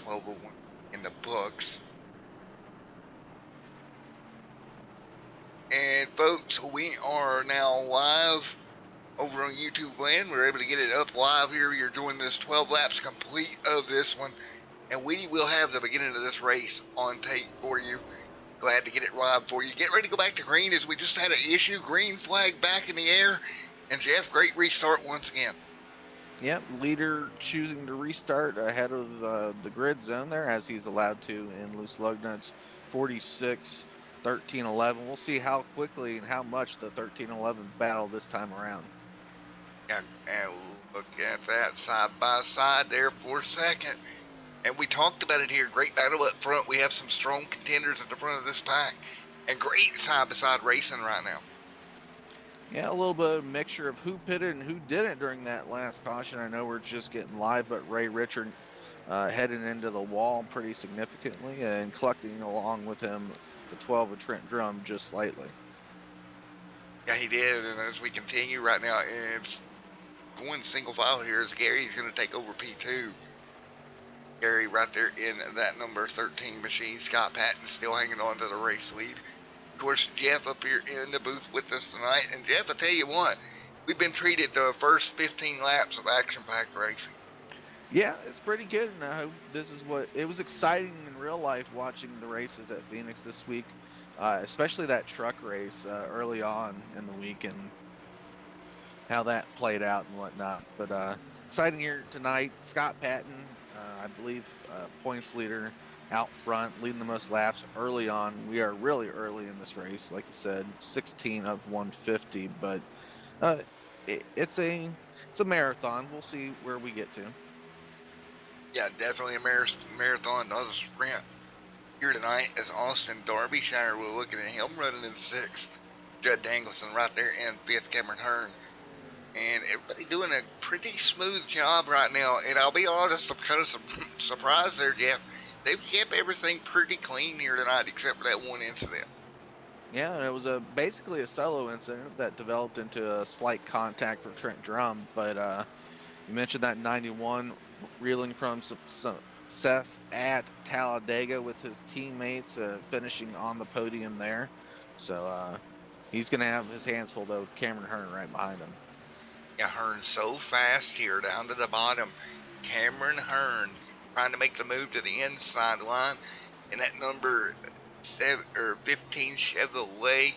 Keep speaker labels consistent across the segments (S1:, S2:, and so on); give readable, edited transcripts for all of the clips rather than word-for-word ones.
S1: 12:01 in the books. And folks, we are now live over on YouTube land. We're able to get it up live here. You're doing this 12 laps complete of this one. And we will have the beginning of this race on tape for you. Glad to get it live for you. Get ready to go back to green as we just had an issue. Green flag back in the air. And Jeff, great restart once again.
S2: Yep, leader choosing to restart ahead of the grid zone there, as he's allowed to in loose lug nuts. 46, 13, 11. We'll see how quickly and how much the 13, 11 battle this time around.
S1: And look at that side by side there for a second. And we talked about it here. Great battle up front. We have some strong contenders at the front of this pack. And great side-by-side racing right now.
S2: Yeah, a little bit of a mixture of who pitted and who didn't during that last caution. I know we're just getting live, but Ray Richard heading into the wall pretty significantly and collecting along with him the 12 of Trent Drum just slightly.
S1: Yeah, he did. And as we continue right now, it's going single file here as Gary's going to take over P2. Gary right there in that number 13 machine. Scott Patton still hanging on to the race lead. Of course, Jeff up here in the booth with us tonight. And Jeff, I tell you what, we've been treated to the first 15 laps of action-packed racing.
S2: Yeah, it's pretty good, and I hope this is what it was exciting in real life watching the races at Phoenix this week, especially that truck race early on in the week and how that played out and whatnot. But exciting here tonight. Scott Patton, I believe, points leader out front, leading the most laps early on. We are really early in this race, like you said, 16 of 150, but it's a marathon. We'll see where we get to.
S1: Yeah, definitely a marathon, not a sprint here tonight as Austin Derbyshire, we're looking at him running in 6th. Judd Dangleson right there in 5th, Cameron Hearn. And everybody doing a pretty smooth job right now. And I'll be honest, I'm kind of surprised there, Jeff. They've kept everything pretty clean here tonight except for that one incident.
S2: Yeah, and it was basically a solo incident that developed into a slight contact for Trent Drum. But you mentioned that 91 reeling from some success at Talladega with his teammates, finishing on the podium there. So he's going to have his hands full, though, with Cameron Hearn right behind him.
S1: Yeah, Hearn so fast here down to the bottom. Cameron Hearn trying to make the move to the inside line. And that number 15 Chevrolet.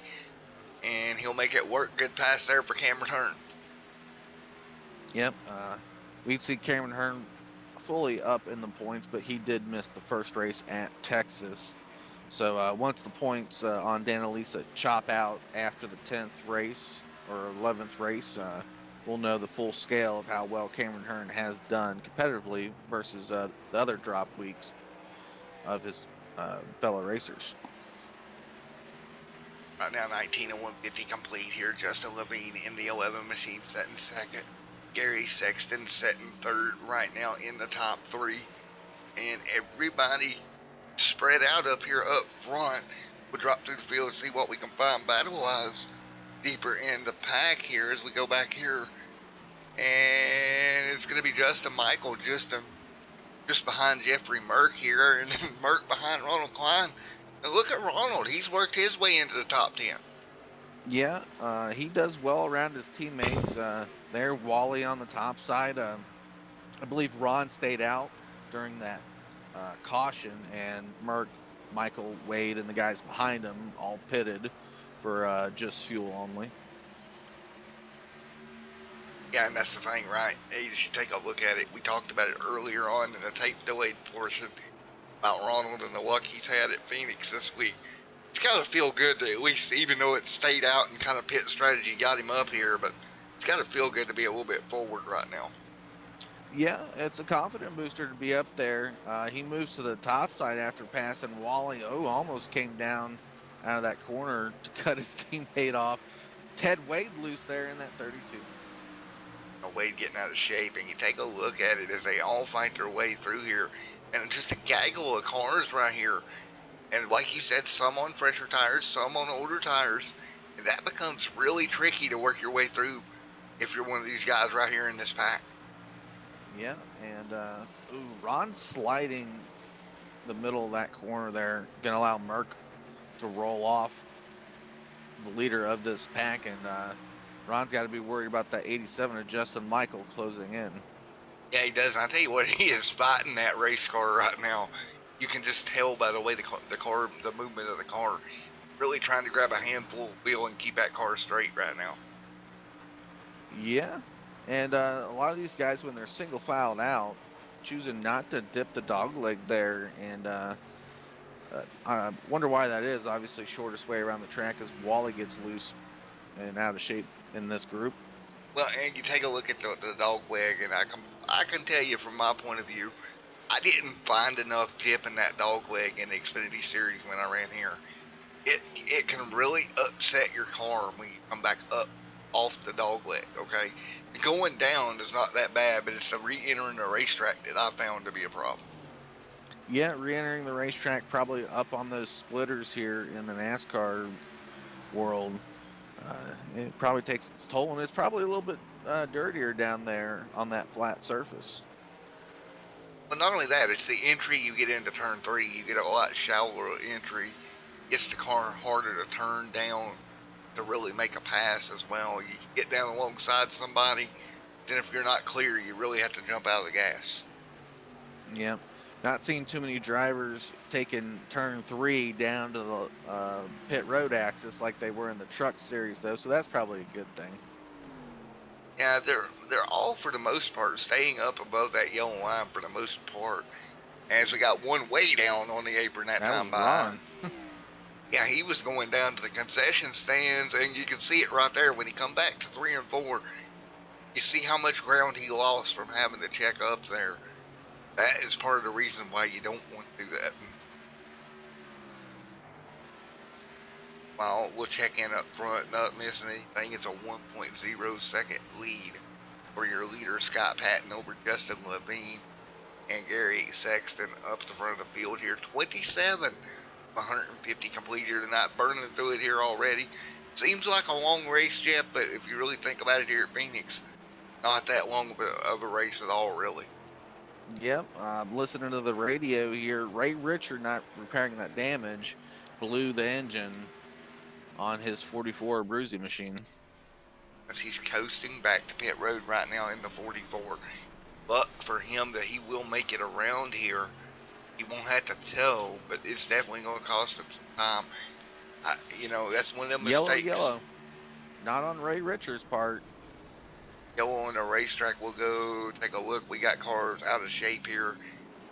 S1: And he'll make it work. Good pass there for Cameron Hearn.
S2: Yep. We'd see Cameron Hearn fully up in the points, but he did miss the first race at Texas. So once the points on Danalisa chop out after the 10th race or 11th race, we'll know the full scale of how well Cameron Hearn has done competitively versus the other drop weeks of his fellow racers.
S1: Right now, 19 and 150 complete here. Justin Levine in the 11 machine setting 2nd. Gary Sexton setting 3rd right now in the top 3. And everybody spread out up here up front. We'll drop through the field and see what we can find battle-wise deeper in the pack here as we go back here. And it's going to be Justin Michael just behind Jeffrey Merck here, and then Merck behind Ronald Klein. And look at Ronald. He's worked his way into the top 10.
S2: Yeah, he does well around his teammates. There, Wally on the top side. I believe Ron stayed out during that caution, and Merck, Michael, Wade, and the guys behind him all pitted for just fuel only.
S1: Yeah, and that's the thing, right? You should take a look at it. We talked about it earlier on in the tape delayed portion about Ronald and the luck he's had at Phoenix this week. It's got to feel good to at least, even though it stayed out and kind of pit strategy got him up here, but it's got to feel good to be a little bit forward right now.
S2: Yeah, it's a confident booster to be up there. He moves to the top side after passing Wally. Oh, almost came down out of that corner to cut his teammate off. Ted Wade loose there in that 32.
S1: Wade getting out of shape, and you take a look at it as they all fight their way through here, and just a gaggle of cars right here. And like you said, some on fresher tires, some on older tires, and that becomes really tricky to work your way through if you're one of these guys right here in this pack.
S2: Yeah, and Ron's sliding the middle of that corner there, going to allow Merck to roll off the leader of this pack, and Ron's got to be worried about that 87 of Justin Michael closing in.
S1: Yeah, he does. And I tell you what, he is fighting that race car right now. You can just tell by the way the movement of the car, really trying to grab a handful of wheel and keep that car straight right now.
S2: Yeah, and a lot of these guys, when they're single filed out, choosing not to dip the dog leg there, and I wonder why that is. Obviously, shortest way around the track is Wally gets loose and out of shape in this group.
S1: Well, and you take a look at the dog leg, and I can tell you from my point of view, I didn't find enough dip in that dog leg in the Xfinity Series when I ran here. It can really upset your car when you come back up off the dog leg, okay? Going down is not that bad, but it's the re-entering the racetrack that I found to be a problem.
S2: Yeah, re-entering the racetrack, probably up on those splitters here in the NASCAR world. It probably takes its toll, and it's probably a little bit dirtier down there on that flat surface.
S1: But not only that, it's the entry you get into turn 3. You get a lot shallower entry. It's the car harder to turn down to really make a pass as well. You get down alongside somebody, then if you're not clear, you really have to jump out of the gas.
S2: Yep. Not seeing too many drivers taking turn 3 down to the pit road axis like they were in the truck series, though, so that's probably a good thing.
S1: Yeah, they're all, for the most part, staying up above that yellow line for the most part. As we got one way down on the apron that time by.
S2: Ron.
S1: Yeah, he was going down to the concession stands, and you can see it right there when he come back to 3 and 4. You see how much ground he lost from having to check up there. That is part of the reason why you don't want to do that. Well, we'll check in up front, not missing anything. It's a 1.0 second lead for your leader, Scott Patton, over Justin Levine and Gary Sexton up the front of the field here. 27, 150 complete here tonight, burning through it here already. Seems like a long race, Jeff, but if you really think about it here at Phoenix, not that long of a race at all, really.
S2: Yep, listening to the radio here, Ray Richard, not repairing that damage, blew the engine on his 44 Abruzzi machine.
S1: As he's coasting back to pit road right now in the 44. Luck for him that he will make it around here. He won't have to tow, but it's definitely going to cost him some time. You know, that's one of them mistakes.
S2: Yellow. Not on Ray Richard's part.
S1: Yellow on the racetrack. We'll go take a look. We got cars out of shape here.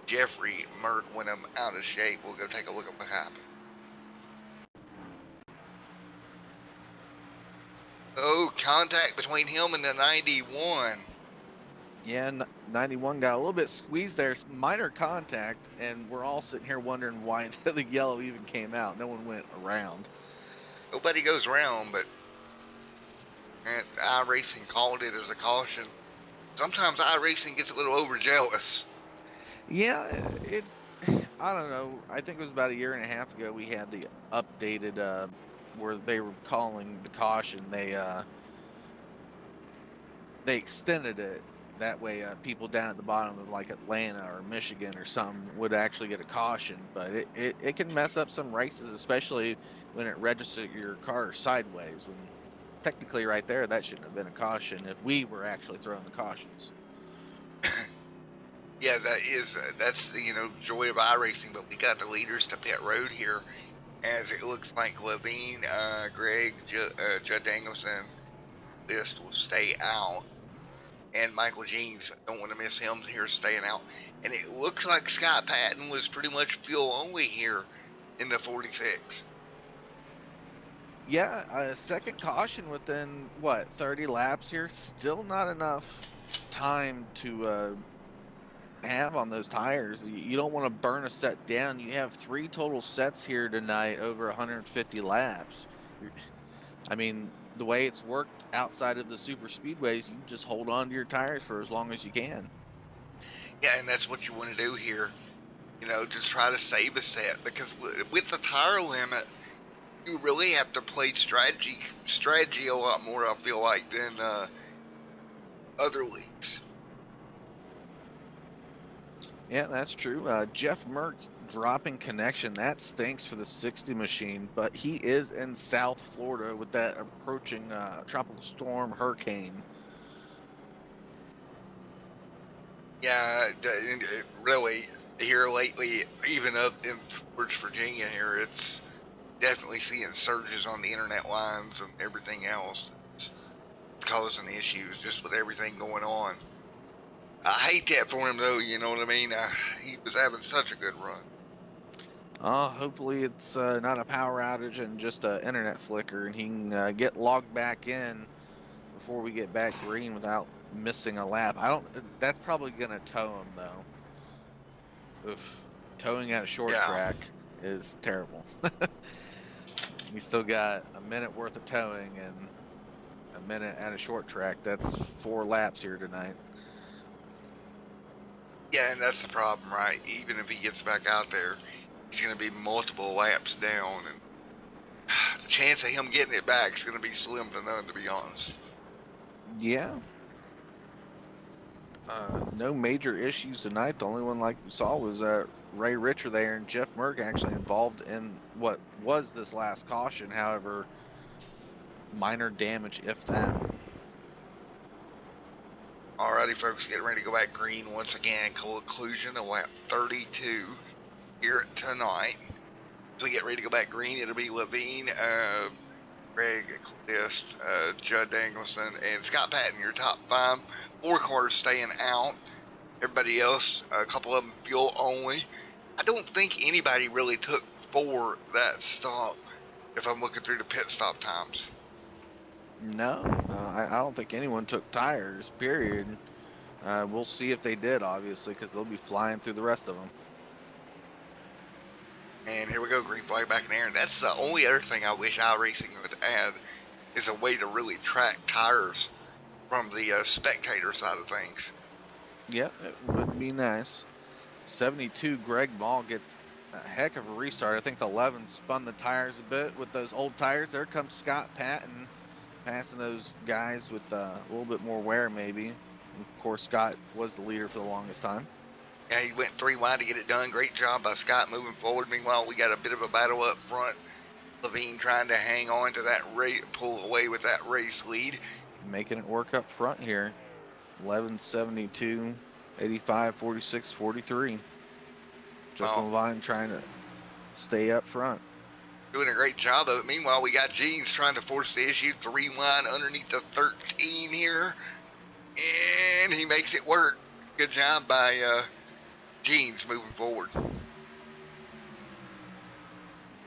S1: Jeffrey Merck went them out of shape. We'll go take a look at what happened. Oh, contact between him and the 91.
S2: Yeah, 91 got a little bit squeezed there. Minor contact, and we're all sitting here wondering why the yellow even came out. No one went around.
S1: Nobody goes around, but iRacing called it as a caution. Sometimes iRacing gets a little overzealous.
S2: Yeah, I don't know. I think it was about a year and a half ago we had the updated where they were calling the caution. They extended it. That way, people down at the bottom of like Atlanta or Michigan or something would actually get a caution. But it can mess up some races, especially when it registers your car sideways. When technically right there, that shouldn't have been a caution if we were actually throwing the cautions.
S1: Yeah, that's the joy of iRacing. But we got the leaders to pit road here, as it looks like Levine, Greg, Judd Danielson, List will stay out. And Michael Jeans, don't want to miss him here staying out. And it looks like Scott Patton was pretty much fuel only here in the 46.
S2: Yeah, a second caution within, 30 laps here? Still not enough time to have on those tires. You don't want to burn a set down. You have 3 total sets here tonight over 150 laps. I mean, the way it's worked outside of the super speedways, you just hold on to your tires for as long as you can.
S1: Yeah, and that's what you want to do here. Just try to save a set, because with the tire limit, you really have to play strategy a lot more, I feel like, than other leagues.
S2: Yeah, that's true. Jeff Merck dropping connection. That stinks for the 60 machine, but he is in South Florida with that approaching tropical storm hurricane.
S1: Yeah, really, here lately, even up in towards Virginia here, it's definitely seeing surges on the internet lines and everything else. It's causing issues just with everything going on. I hate that for him, though, you know what I mean? He was having such a good run.
S2: Hopefully it's not a power outage and just an internet flicker, and he can get logged back in before we get back green without missing a lap. I don't. That's probably gonna tow him though. Oof, towing at a short
S1: Yeah,
S2: track is terrible. We still got a minute worth of towing and a minute at a short track. That's 4 laps here tonight.
S1: yeah, and that's the problem, right? Even if he gets back out there, he's going to be multiple laps down, and the chance of him getting it back is going to be slim to none, to be honest.
S2: Yeah. No major issues tonight. The only one, like we saw, was Ray Richer there, and Jeff Merck actually involved in what was this last caution. However, minor damage, if that.
S1: Alrighty, folks, getting ready to go back green once again. Conclusion of lap 32 here tonight. As we get ready to go back green, it'll be Levine, Greg List, Judd Danielson, and Scott Patton, your top 5. 4 cars staying out. Everybody else, a couple of them fuel only. I don't think anybody really took for that stop if I'm looking through the pit stop times.
S2: No, I don't think anyone took tires, period. We'll see if they did, obviously, because they'll be flying through the rest of them.
S1: And here we go, green flag back in the air. And that's the only other thing I wish iRacing would add is a way to really track tires from the spectator side of things.
S2: Yep, it would be nice. 72, Greg Ball gets a heck of a restart. I think the 11 spun the tires a bit with those old tires. There comes Scott Patton passing those guys with a little bit more wear, maybe. And of course, Scott was the leader for the longest time.
S1: Yeah, he went 3 wide to get it done. Great job by Scott moving forward. Meanwhile, we got a bit of a battle up front. Levine trying to hang on to that pull away with that race lead.
S2: Making it work up front here. 11, 72, 85, 46, 43. Justin Levine trying to stay up front.
S1: Doing a great job of it. Meanwhile, we got Jeans trying to force the issue. 3 wide underneath the 13 here. And he makes it work. Good job by Jeans moving forward.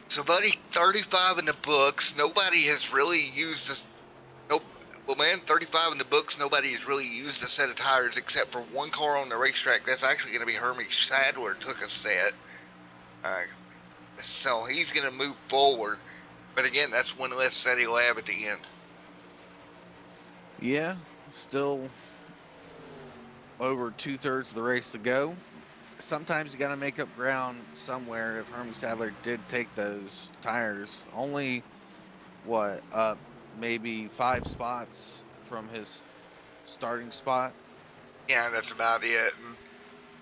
S1: So, buddy, 35 in the books. Nobody has really used this. Nope. Well, man, 35 in the books. Nobody has really used a set of tires except for one car on the racetrack. That's actually going to be Hermie Sadler took a set. So he's going to move forward. But again, that's one less set he'll have at the end.
S2: Yeah, still over 2/3 of the race to go. Sometimes you got to make up ground somewhere. If Hermie Sadler did take those tires, only up maybe 5 spots from his starting spot.
S1: Yeah, that's about it. And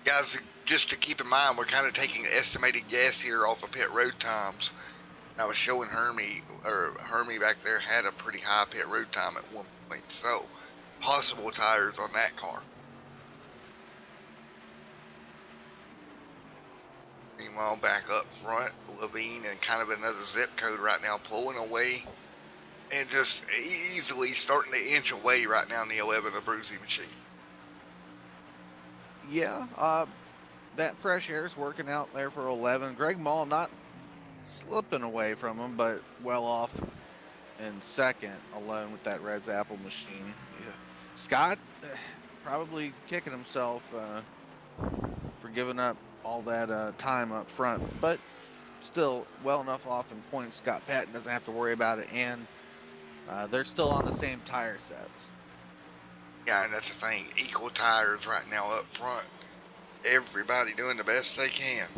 S1: guys, just to keep in mind, we're kind of taking an estimated guess here off of pit road times. I was showing Hermie back there had a pretty high pit road time at one point. So possible tires on that car. Meanwhile, back up front, Levine and kind of another zip code right now, pulling away and just easily starting to inch away right now in the 11 Abruzzi machine.
S2: Yeah, that fresh air is working out there for 11. Greg Mall not slipping away from him, but well off in second alone with that Red's Apple machine. Yeah. Scott probably kicking himself for giving up all that time up front, but still well enough off in points. Scott Patton doesn't have to worry about it, and they're still on the same tire sets.
S1: Yeah, and that's the thing. Equal tires right now up front. Everybody doing the best they can.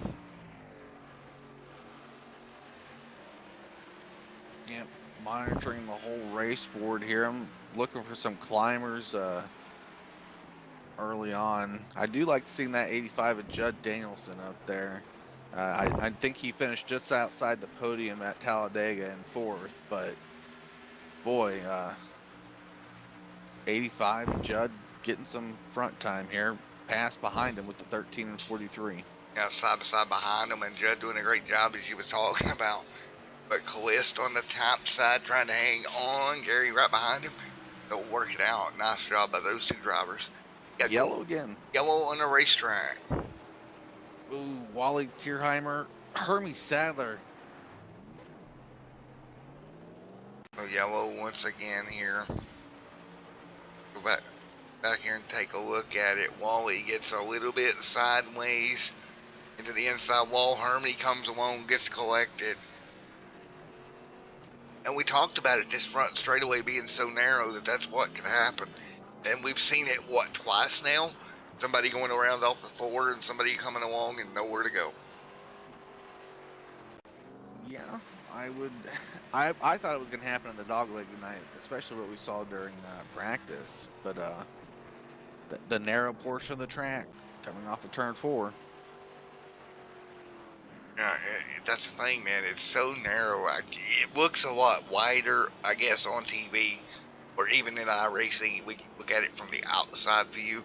S2: Yep, monitoring the whole race board here. I'm looking for some climbers early on. I do like seeing that 85 of Judd Danielson up there. I think he finished just outside the podium at Talladega in 4th, but boy, 85 Judd getting some front time here. Pass behind him with the 13 and 43.
S1: Yeah, side by side behind him, and Judd doing a great job as you was talking about. But Calist on the top side trying to hang on. Gary right behind him. They'll work it out. Nice job by those two drivers. Yeah,
S2: Yellow again.
S1: Yellow on the racetrack.
S2: Ooh, Wally Tierheimer, Hermie Sadler.
S1: So yellow once again here. Go back here and take a look at it. Wally gets a little bit sideways into the inside wall. Hermie comes along, gets collected. And we talked about it, this front straightaway being so narrow that that's what could happen. And we've seen it, what, twice now? Somebody going around off the 4 and somebody coming along and nowhere to go.
S2: Yeah, I thought it was going to happen in the dogleg tonight, especially what we saw during practice. But the narrow portion of the track coming off of turn 4.
S1: Yeah, that's the thing, man. It's so narrow. It looks a lot wider, I guess, on TV, or even in iRacing. We can look at it from the outside view.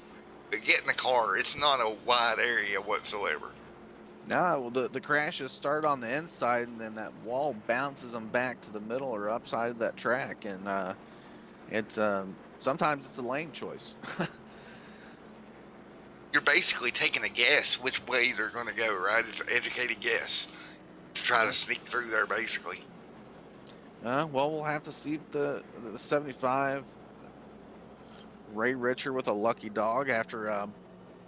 S1: But get in the car, it's not a wide area whatsoever.
S2: No, well, the crashes start on the inside, and then that wall bounces them back to the middle or upside of that track, and it's sometimes it's a lane choice.
S1: You're basically taking a guess which way they're going to go, right? It's an educated guess to try to sneak through there, basically.
S2: Well, we'll have to see if the 75 Ray Richer with a lucky dog after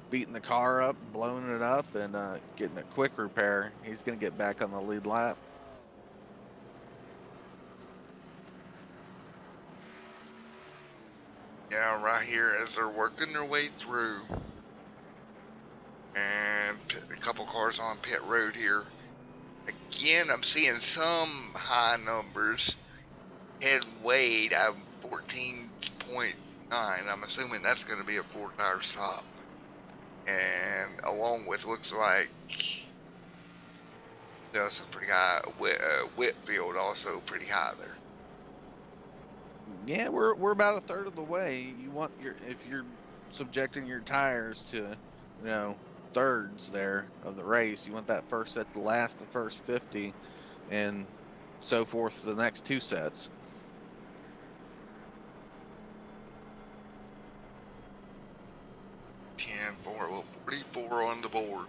S2: beating the car up, blowing it up, and getting a quick repair. He's going to get back on the lead lap.
S1: Yeah, right here as they're working their way through. And a couple cars on pit road here. Again, I'm seeing some high numbers. Head Wade, I'm 14.9. I'm assuming that's going to be a 4-tire stop. And along with, looks like, that's a pretty high. Whitfield also pretty high there.
S2: Yeah, we're about a third of the way. You want if you're subjecting your tires to, thirds there of the race, you want that first set to last the first 50, and so forth for the next 2 sets.
S1: Well, 44 on the board.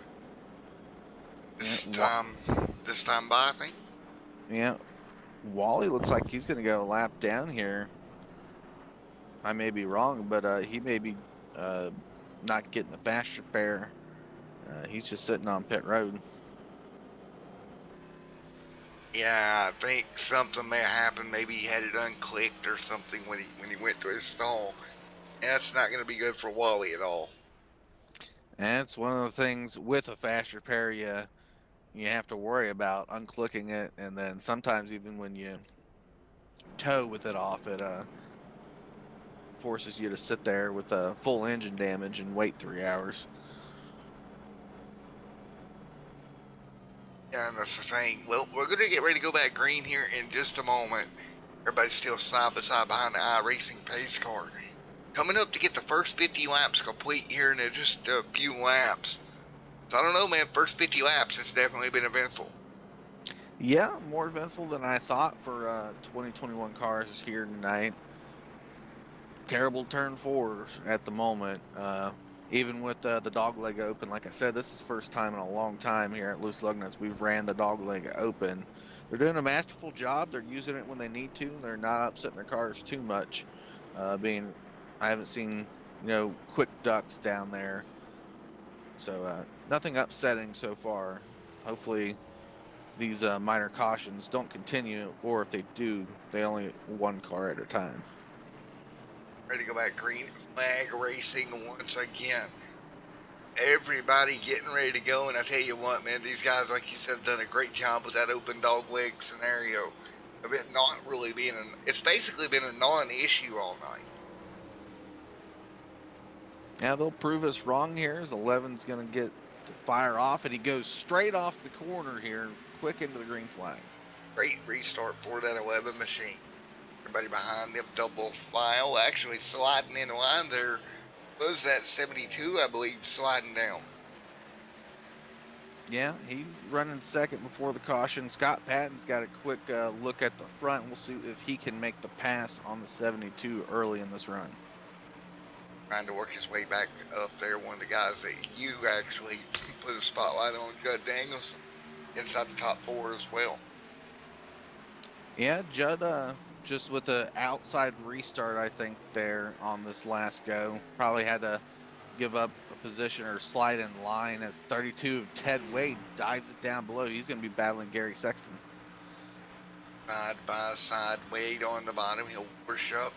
S1: This time by, I think.
S2: Yeah, Wally looks like he's going to go a lap down here. I may be wrong, but he may be not getting the fast repair. He's just sitting on pit road.
S1: Yeah, I think something may have happened. Maybe he had it unclicked or something when he went to his stall. And that's not going to be good for Wally at all.
S2: And it's one of the things with a fast repair you have to worry about unclicking it, and then sometimes even when you tow with it off, it forces you to sit there with full engine damage and wait 3 hours.
S1: Yeah, and that's the thing. Well, we're going to get ready to go back green here in just a moment. Everybody's still side by side behind the iRacing pace car. Coming up to get the first 50 laps complete here in just a few laps. So I don't know, man. First 50 laps, it's definitely been eventful.
S2: Yeah, more eventful than I thought for 2021 cars is here tonight. Terrible turn 4 at the moment. Even with the dog leg open, like I said, this is the first time in a long time here at Loose Lugnuts we've ran the dog leg open. They're doing a masterful job. They're using it when they need to. They're not upsetting their cars too much. I haven't seen, quick ducks down there. So nothing upsetting so far. Hopefully these minor cautions don't continue, or if they do, they only one car at a time.
S1: Ready to go back green, flag racing once again. Everybody getting ready to go, and I tell you what, man, these guys, like you said, done a great job with that open dog leg scenario of it not really being it's basically been a non-issue all night.
S2: Yeah, they'll prove us wrong here as 11's going to get to fire off, and he goes straight off the corner here, quick into the green flag.
S1: Great restart for that 11 machine. Everybody behind them double file, actually sliding in line there was that 72, I believe, sliding down.
S2: Yeah, he's running second before the caution. Scott Patton's got a quick look at the front. We'll see if he can make the pass on the 72 early in this run.
S1: Trying to work his way back up there. One of the guys that you actually put a spotlight on, Judd Danielson, inside the top 4 as well.
S2: Yeah, Judd, just with the outside restart, I think, there on this last go, probably had to give up a position or slide in line as 32 Ted Wade dives it down below. He's going to be battling Gary Sexton.
S1: Side by side, Wade on the bottom. He'll push up.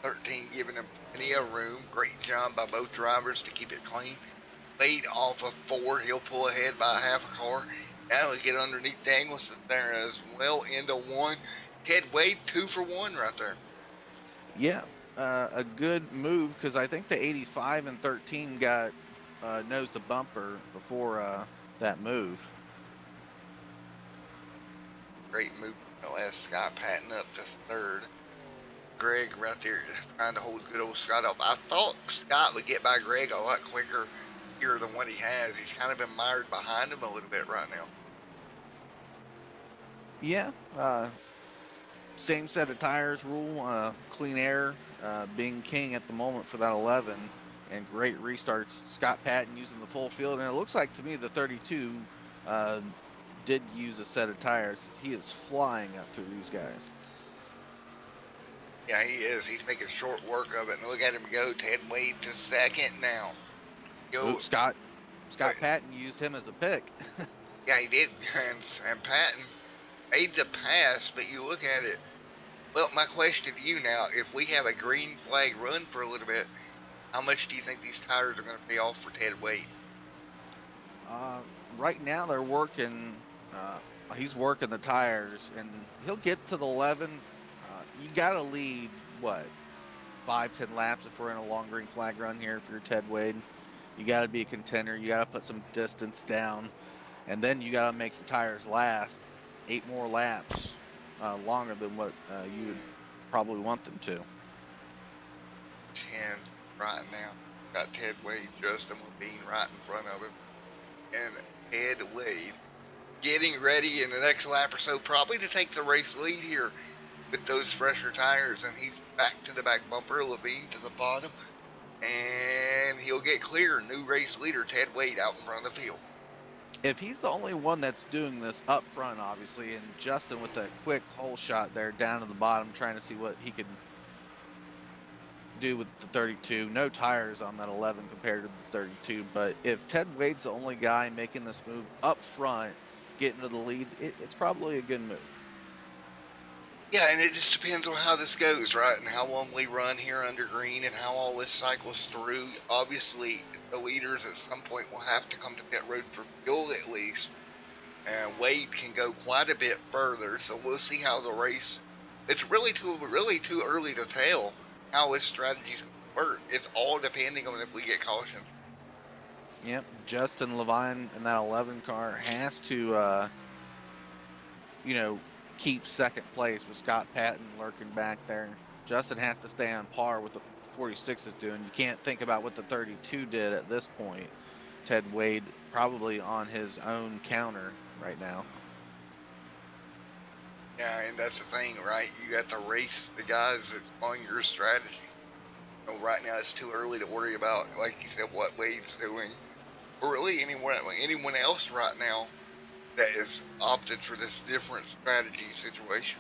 S1: 13 giving him plenty of room. Great job by both drivers to keep it clean. Wade off of 4. He'll pull ahead by half a car. Now he'll get underneath Danielson there as well into 1. Ted Wade 2 for 1 right there.
S2: Yeah, a good move because I think the 85 and 13 got nosed the bumper before that move.
S1: Great move. Last Scott Patton up to 3rd. Greg right there trying to hold good old Scott up. I thought Scott would get by Greg a lot quicker here than what he has. He's kind of been mired behind him a little bit right now.
S2: Yeah, same set of tires rule, clean air being king at the moment for that 11, and great restarts. Scott Patton using the full field, and it looks like to me the 32 did use a set of tires. He is flying up through these guys.
S1: Yeah, he is. He's making short work of it. And look at him go. Ted Wade to 2nd now.
S2: Ooh, Scott Patton used him as a pick.
S1: Yeah, he did. And Patton made the pass, but you look at it. Well, my question to you now, if we have a green flag run for a little bit, how much do you think these tires are going to pay off for Ted Wade?
S2: Right now they're working, he's working the tires, and he'll get to the 11. You got to lead, 5-10 laps if we're in a long green flag run here if you're Ted Wade. You got to be a contender. You got to put some distance down, and then you got to make your tires last 8 more laps longer than what you would probably want them to.
S1: 10 right now. Got Ted Wade, Justin Levine right in front of him. And Ted Wade getting ready in the next lap or so, probably to take the race lead here with those fresher tires. And he's back to the back bumper, Levine to the bottom. And he'll get clear. New race leader, Ted Wade, out in front of the field.
S2: If he's the only one that's doing this up front, obviously, and Justin with a quick hole shot there down to the bottom, trying to see what he could do with the 32. No tires on that 11 compared to the 32. But if Ted Wade's the only guy making this move up front, getting to the lead, it's probably a good move.
S1: Yeah, and it just depends on how this goes, right? And how long we run here under green and how all this cycles through. Obviously, the leaders at some point will have to come to pit road for fuel at least. And Wade can go quite a bit further, so we'll see how the race... It's really too early to tell how this strategy is going to work. It's all depending on if we get caution.
S2: Yep, Justin Levine in that 11 car has to, keep second place with Scott Patton lurking back there. Justin has to stay on par with the 46 is doing. You can't think about what the 32 did at this point. Ted Wade probably on his own counter right now.
S1: Yeah, and that's the thing, right? You got to race the guys that's on your strategy. Right now it's too early to worry about, like you said, what Wade's doing. Or really anyone else right now that is opted for this different strategy situation.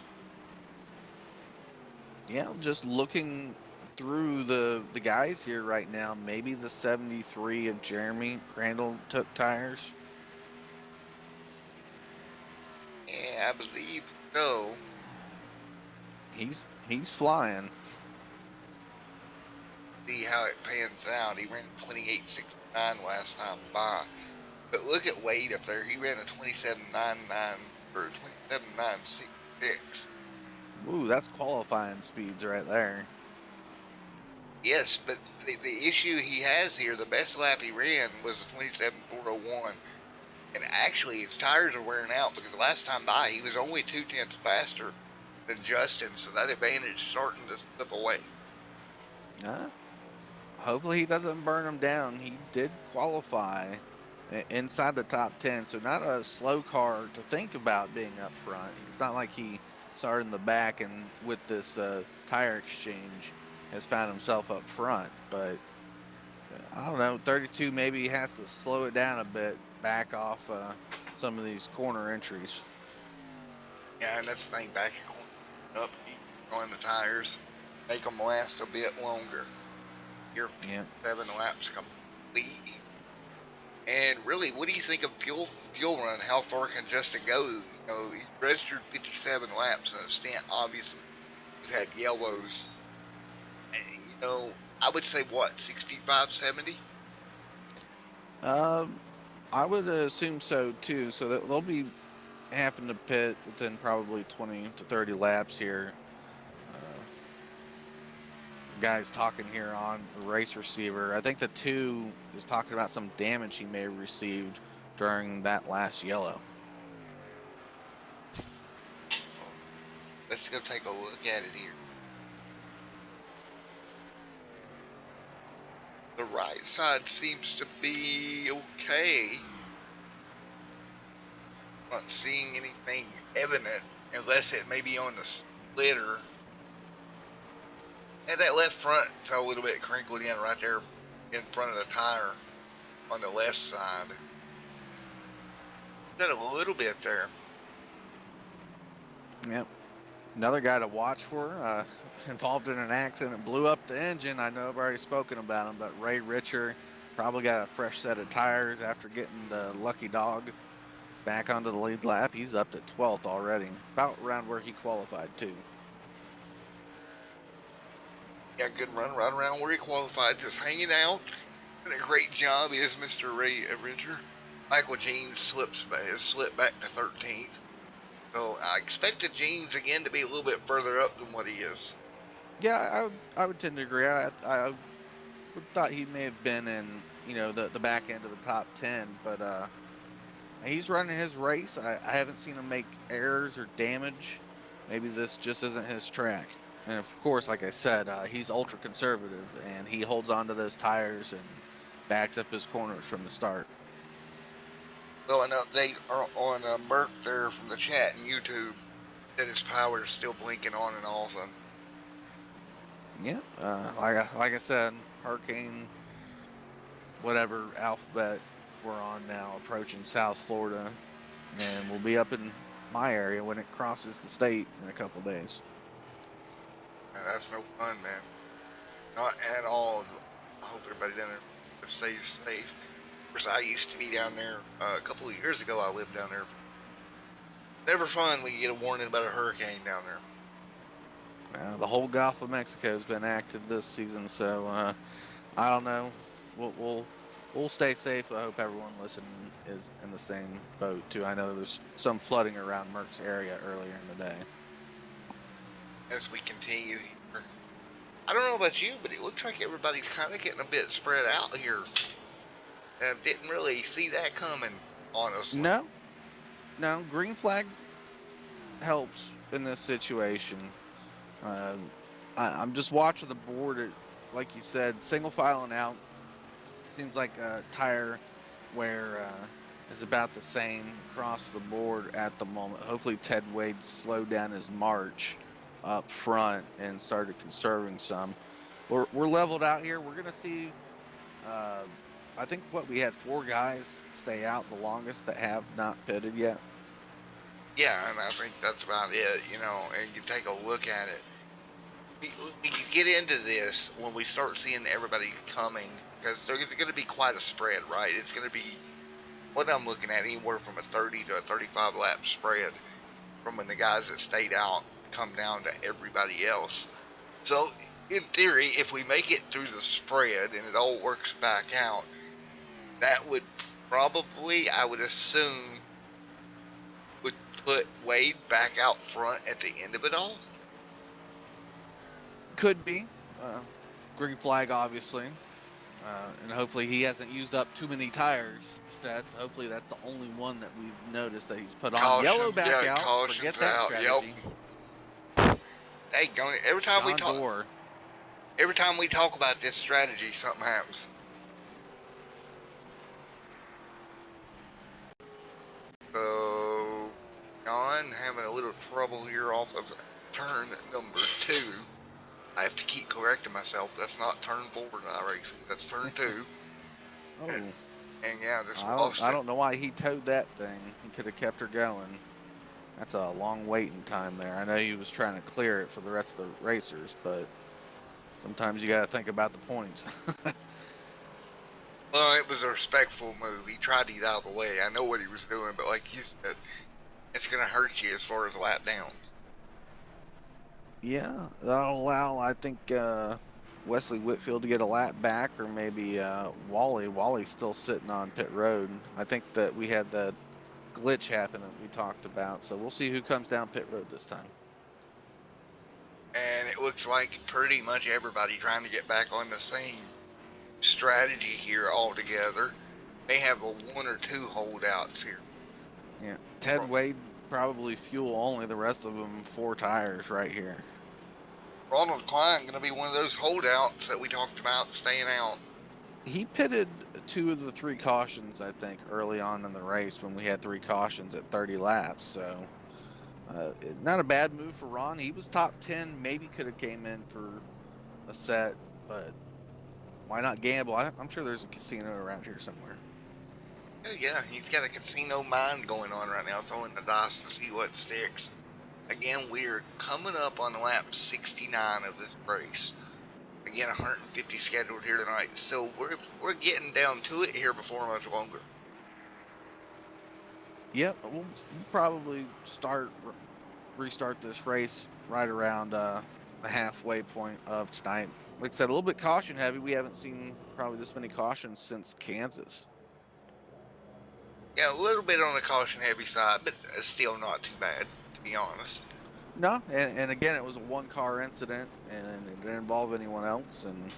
S2: Yeah, just looking through the guys here right now, maybe the 73 of Jeremy Crandall took tires.
S1: Yeah, I believe so.
S2: He's flying.
S1: See how it pans out. He ran 28.69 last time by. But look at Wade up there. He ran a 27.99 or 27.966.
S2: Ooh, that's qualifying speeds right there.
S1: Yes, but the issue he has here, the best lap he ran was a 27.401. And actually, his tires are wearing out because the last time by, he was only 2/10 faster than Justin. So that advantage is starting to slip away.
S2: Hopefully he doesn't burn him down. He did qualify inside the top 10, so not a slow car to think about being up front. It's not like he started in the back and with this tire exchange has found himself up front. But I don't know, 32 maybe has to slow it down a bit, back off some of these corner entries.
S1: Yeah, and that's the thing, back up, on the tires, make them last a bit longer. You're 7 laps complete. And really, what do you think of fuel run? How far can Justin go? You know, he registered 57 laps in a stint. Obviously, you've had yellows. And, you know, I would say what, 65, 70?
S2: I would assume so too. So they'll be having to pit within probably 20 to 30 laps here. Guys talking here on the race receiver. I think the 2 is talking about some damage he may have received during that last yellow.
S1: Let's go take a look at it here. The right side seems to be okay. Not seeing anything evident unless it may be on the splitter. And that left front fell a little bit crinkled in right there in front of the tire on the left side. Got a little bit there.
S2: Yep. Another guy to watch for, involved in an accident, blew up the engine. I know I've already spoken about him, but Ray Richer probably got a fresh set of tires after getting the lucky dog back onto the lead lap. He's up to 12th already, about around where he qualified too.
S1: Yeah, good run right around where he qualified, just hanging out. And a great job is Mr. Ray Richer. Michael Jeans has slipped back to 13th. So I expected Jeans again to be a little bit further up than what he is.
S2: Yeah, I would tend to agree. I thought he may have been in, the back end of the top 10, but he's running his race. I haven't seen him make errors or damage. Maybe this just isn't his track. And of course, like I said, he's ultra conservative and he holds on to those tires and backs up his corners from the start.
S1: So an update on Merck there from the chat and YouTube that his power is still blinking on and off.
S2: Yeah, like I said, Hurricane, whatever alphabet we're on now, approaching South Florida, and we'll be up in my area when it crosses the state in a couple days.
S1: That's no fun, man. Not at all. I hope everybody down there stays safe. Of course, I used to be down there a couple of years ago. I lived down there. Never fun when you get a warning about a hurricane down there.
S2: The whole Gulf of Mexico has been active this season, so I don't know. We'll stay safe. I hope everyone listening is in the same boat too. I know there's some flooding around Merck's area earlier in the day.
S1: As we continue here, I don't know about you, but it looks like everybody's kind of getting a bit spread out here. Didn't really see that coming, honestly.
S2: No, green flag helps in this situation. I'm just watching the board. Like you said, single filing out. Seems like tire wear is about the same across the board at the moment. Hopefully Ted Wade slowed down his march up front and started conserving some. We're leveled out here. We're gonna see. I think we had 4 guys stay out the longest that have not pitted yet.
S1: Yeah, and I think that's about it. And you take a look at it. We get into this when we start seeing everybody coming, because there's going to be quite a spread, right? It's going to be what I'm looking at, anywhere from a 30 to a 35 lap spread from when the guys that stayed out come down to everybody else. So in theory, if we make it through the spread and it all works back out, that would probably, I would assume, would put Wade back out front at the end of it all.
S2: Could be. green flag, obviously. And hopefully he hasn't used up too many tires sets. Hopefully that's the only one that we've noticed that he's put on.
S1: Caution,
S2: Yellow back
S1: yeah,
S2: out. Forget
S1: caution's
S2: that
S1: out. Yep.
S2: strategy.
S1: Hey, every time we
S2: John
S1: talk,
S2: Doerr.
S1: every time we talk about this strategy, something happens. So, John having a little trouble here off of turn number 2. I have to keep correcting myself. That's not turn 4 racing. That's turn 2.
S2: Oh.
S1: And yeah, just
S2: I don't know why he towed that thing. He could have kept her going. That's a long waiting time there. I know he was trying to clear it for the rest of the racers, but sometimes you got to think about the points.
S1: Well, it was a respectful move. He tried to get out of the way. I know what he was doing, but like you said, it's going to hurt you as far as lap down.
S2: Yeah, that'll allow, I think, Wesley Whitfield to get a lap back, or maybe Wally. Wally's still sitting on pit road. I think that we had that glitch happen that we talked about, so we'll see who comes down pit road this time.
S1: And it looks like pretty much everybody trying to get back on the same strategy here altogether. They have a 1 or 2 holdouts here.
S2: Yeah, Ted Wade probably fuel only. The rest of them 4 tires right here.
S1: Ronald Klein going to be one of those holdouts that we talked about staying out.
S2: He pitted 2 of the 3 cautions, I think, early on in the race when we had 3 cautions at 30 laps. So not a bad move for Ron. He was top 10, maybe could have came in for a set, but why not gamble? I'm sure there's a casino around here somewhere.
S1: Yeah, he's got a casino mind going on right now, throwing the dice to see what sticks. Again, we're coming up on lap 69 of this race. Again, 150 scheduled here tonight, so we're getting down to it here before much longer.
S2: Yep, we'll probably restart this race right around the halfway point of tonight. Like I said, a little bit caution heavy. We haven't seen probably this many cautions since Kansas.
S1: Yeah, a little bit on the caution heavy side, but still not too bad, to be honest.
S2: No, and again, it was a 1-car incident, and it didn't involve anyone else, and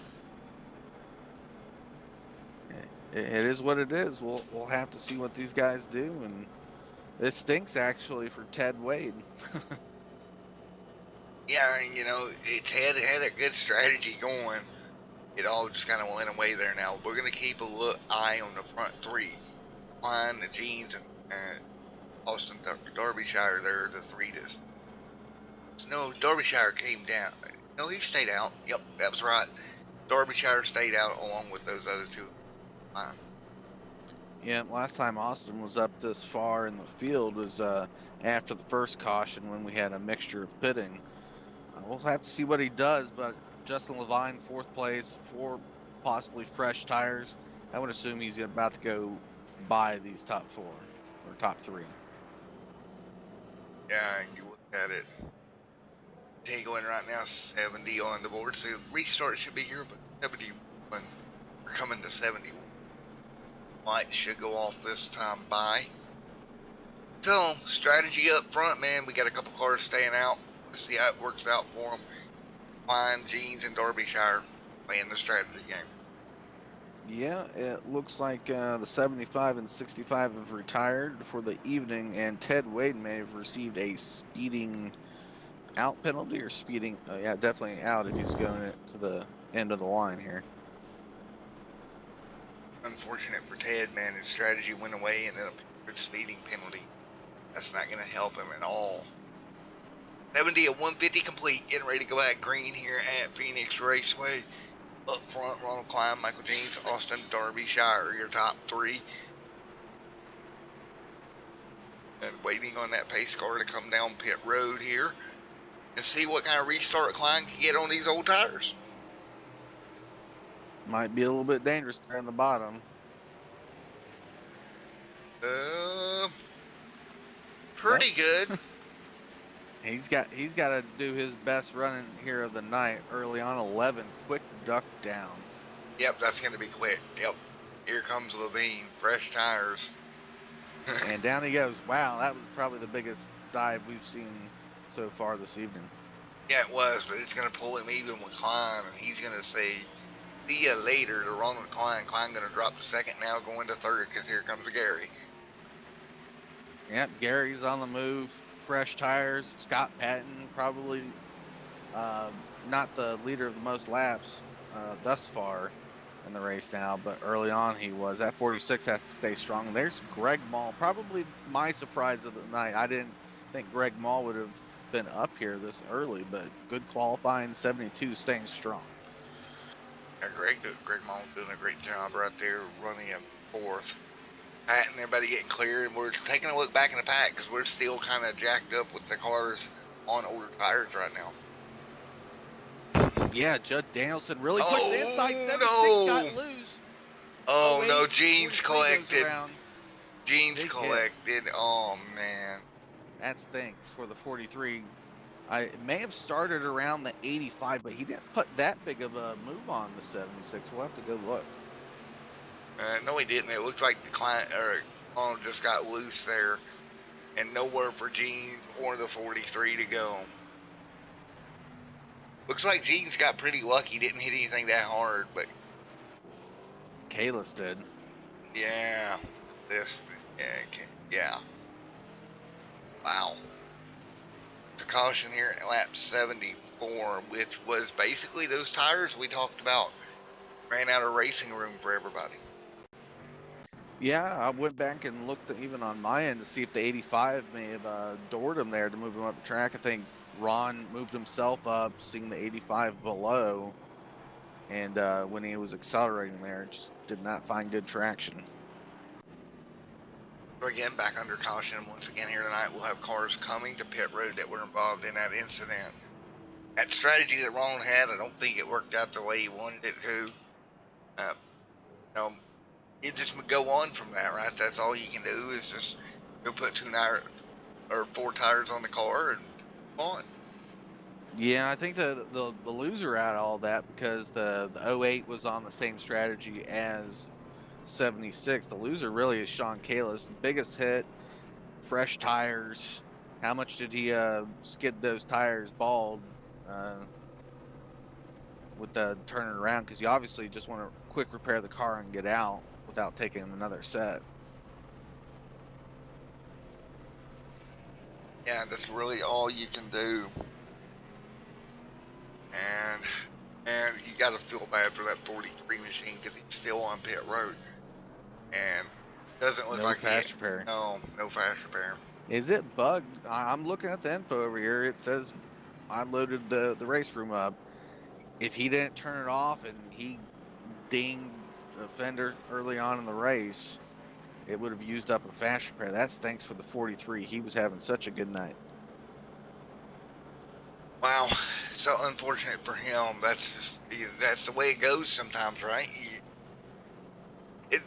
S2: it is what it is. We'll have to see what these guys do, and this stinks actually for Ted Wade.
S1: Yeah, you know, it had a good strategy going. It all just kind of went away there now. We're going to keep a eye on the front 3. Klein, the Jeans, and Austin Derbyshire there, the 3 this. No, Derbyshire came down. No, he stayed out. Yep, that was right. Derbyshire stayed out along with those other 2. Fine.
S2: Yeah, last time Austin was up this far in the field was after the first caution when we had a mixture of pitting. We'll have to see what he does, but Justin Levine, 4th place, 4 possibly fresh tires. I would assume he's about to go buy these top 4 or top 3.
S1: Yeah, you look at it. Day going right now, 70 on the board, so restart should be here, but 71. We're coming to 71. Light should go off this time by. So, strategy up front, man. We got a couple cars staying out. Let's see how it works out for them. Fine, Jeans, and Derbyshire playing the strategy game.
S2: Yeah, it looks like the 75 and 65 have retired for the evening, and Ted Wade may have received a speeding out penalty or speeding. Yeah, definitely out if he's going to the end of the line here.
S1: Unfortunate for Ted, man. His strategy went away and then a speeding penalty. That's not going to help him at all. 70 at 150 complete. Getting ready to go at green here at Phoenix Raceway. Up front, Ronald Klein, Michael Jeans, Austin Derbyshire, your top 3. And waiting on that pace car to come down pit road here and see what kind of restart Klein can get on these old tires.
S2: Might be a little bit dangerous there in the bottom.
S1: Pretty good.
S2: He's got to do his best running here of the night early on. 11, quick duck down.
S1: Yep, that's going to be quick. Yep, here comes Levine, fresh tires.
S2: And down he goes. Wow, that was probably the biggest dive we've seen so far this evening.
S1: Yeah, it was, but it's going to pull him even with Klein, and he's going to say, see ya later to Ronald Klein. Klein going to drop to second now, going to third, because here comes Gary.
S2: Yep, Gary's on the move. Fresh tires. Scott Patton probably not the leader of the most laps thus far in the race now, but early on he was. That 46 has to stay strong. There's Greg Mall, probably my surprise of the night. I didn't think Greg Mall would have been up here this early, but good qualifying, 72, staying strong.
S1: Yeah, Greg Mall's doing a great job right there, running in fourth. Pat and everybody getting clear, and we're taking a look back in the pack because we're still kind of jacked up with the cars on older tires right now.
S2: Yeah, Judd Danielson really pushed the inside. 76 got loose.
S1: Oh no, Gene's collected. Gene's
S2: Big
S1: collected. Hit. Oh man.
S2: That stinks for the 43. I may have started around the 85, but he didn't put that big of a move on the 76. We'll have to go look.
S1: No, he didn't. It looked like the client or just got loose there, and nowhere for Gene or the 43 to go. Looks like Gene's got pretty lucky. Didn't hit anything that hard, but
S2: Kalis did.
S1: Yeah. Yeah. Wow. The caution here at lap 74, which was basically those tires we talked about. Ran out of racing room for everybody.
S2: Yeah, I went back and looked even on my end to see if the 85 may have doored him there to move him up the track. I think Ron moved himself up, seeing the 85 below, and when he was accelerating there, just did not find good traction.
S1: So again, back under caution once again here tonight. We'll have cars coming to pit road that were involved in that incident. That strategy that Ron had, I don't think it worked out the way he wanted it to. You just go on from that, right? That's all you can do is just go put 4 tires on the car and on.
S2: Yeah, I think the loser out of all that, because the 08 was on the same strategy as 76. The loser really is Sean Kalis. Biggest hit, fresh tires. How much did he skid those tires bald with the turning around? Because you obviously just want to quick repair the car and get out without taking another set.
S1: Yeah, that's really all you can do. And you got to feel bad for that 43 machine because he's still on pit road. And doesn't look like
S2: fast repair.
S1: No fast repair.
S2: Is it bugged? I'm looking at the info over here. It says I loaded the race room up. If he didn't turn it off and he dinged the fender early on in the race, it would have used up a fast repair. That stinks for the 43. He was having such a good night.
S1: Wow, so unfortunate for him. That's the way it goes sometimes, right?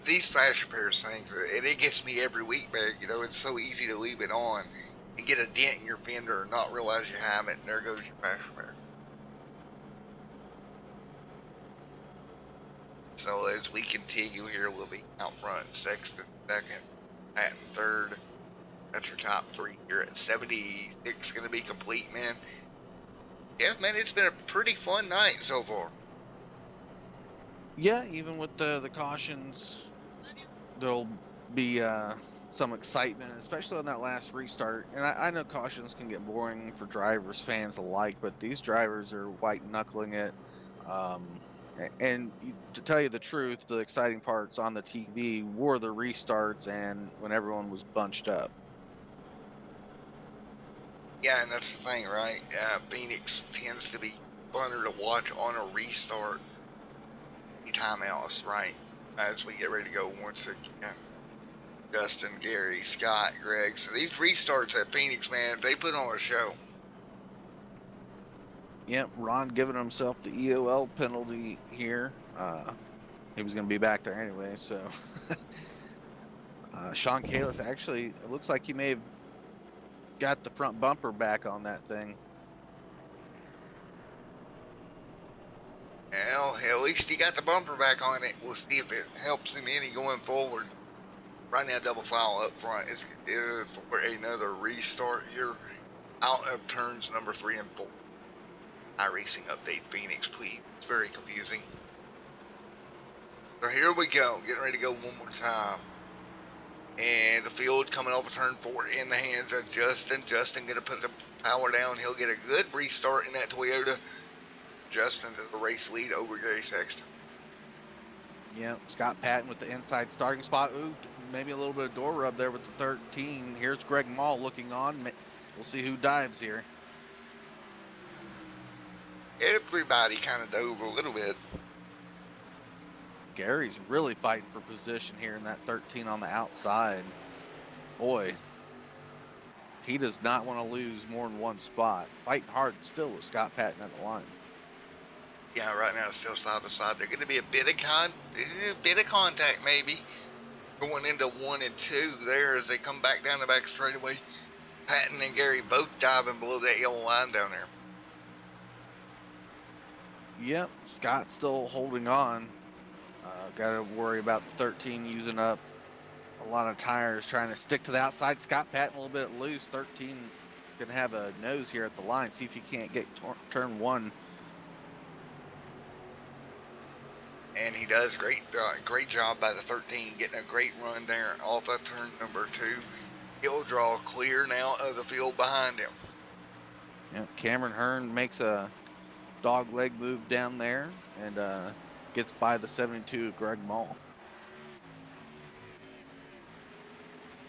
S1: These fast repairs things, it gets me every week, man. You know, it's so easy to leave it on and get a dent in your fender and not realize you have it, and there goes your fast repair. So as we continue here, we'll be out front, Sexton second, Patton third. That's your top 3 here at 76. Going to be complete, man. Yeah, man, it's been a pretty fun night so far.
S2: Yeah, even with the cautions, there'll be some excitement, especially on that last restart. And I know cautions can get boring for drivers, fans alike, but these drivers are white-knuckling it. And to tell you the truth, the exciting parts on the TV were the restarts and when everyone was bunched up.
S1: Yeah, and that's the thing, right? Phoenix tends to be funner to watch on a restart. Timeouts, right? As we get ready to go once again. Justin, Gary, Scott, Greg. So these restarts at Phoenix, man, they put on a show.
S2: Yep, Ron giving himself the EOL penalty here. He was going to be back there anyway, so. Sean Kalis, actually, it looks like he may have got the front bumper back on that thing.
S1: Well, at least he got the bumper back on it. We'll see if it helps him any going forward. Right now, double file up front is for another restart here out of turns number 3 and 4. iRacing update Phoenix, please. It's very confusing. So here we go, getting ready to go one more time. And the field coming over turn 4 in the hands of Justin. Justin going to put the power down. He'll get a good restart in that Toyota. Justin to the race lead over Gary Sexton.
S2: Yeah, Scott Patton with the inside starting spot. Ooh, maybe a little bit of door rub there with the 13. Here's Greg Mall looking on. We'll see who dives here.
S1: Everybody kind of dove a little bit.
S2: Gary's really fighting for position here in that 13 on the outside. Boy, he does not want to lose more than one spot. Fighting hard still with Scott Patton at the line.
S1: Yeah, right now it's still side by side. There's going to be a bit of contact maybe going into 1 and 2 there as they come back down the back straightaway. Patton and Gary both diving below that yellow line down there.
S2: Yep, Scott's still holding on. Got to worry about the 13 using up a lot of tires trying to stick to the outside. Scott Patton a little bit loose. 13 going to have a nose here at the line. See if he can't get turn 1.
S1: And he does great job by the 13, getting a great run there off of turn number 2. He'll draw clear now of the field behind him.
S2: Yep, Cameron Hearn makes a dog leg move down there and gets by the 72 of Greg Mall.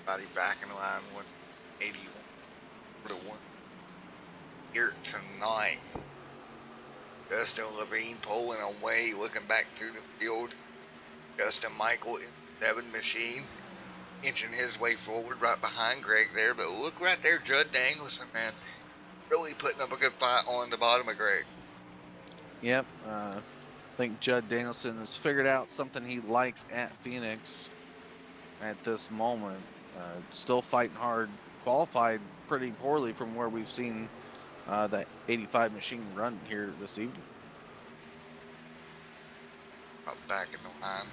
S1: Body back in the line, 181 to 1 here tonight. Justin Levine pulling away, looking back through the field. Justin Michael in 7 machine, inching his way forward right behind Greg there. But look right there, Judd Danielson, man, really putting up a good fight on the bottom of Greg.
S2: Yep, I think Judd Danielson has figured out something he likes at Phoenix at this moment. Still fighting hard, qualified pretty poorly from where we've seen that 85 machine run here this evening.
S1: Up back in the line,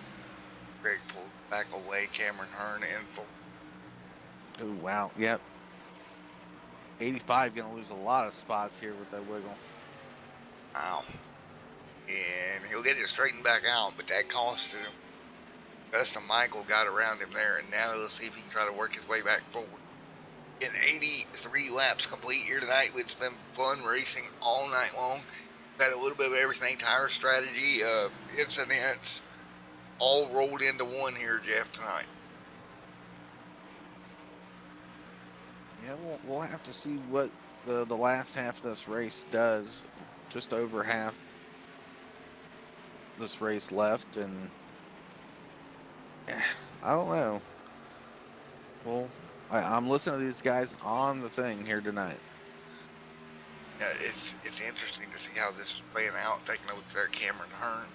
S1: Greg pulled back away, Cameron Hearn in full.
S2: Oh, wow, yep. 85 going to lose a lot of spots here with that wiggle.
S1: Wow. And he'll get it straightened back out, but that costed him. Justin Michael got around him there, and now let's see if he can try to work his way back forward. Getting 83 laps complete here tonight. It's been fun racing all night long. We've had a little bit of everything, tire strategy, incidents, all rolled into one here, Jeff, tonight.
S2: Yeah, we'll have to see what the last half of this race does. Just over half this race left, and I don't know. Well, I'm listening to these guys on the thing here tonight.
S1: Yeah, it's interesting to see how this is playing out. Taking a look there at Cameron Hearn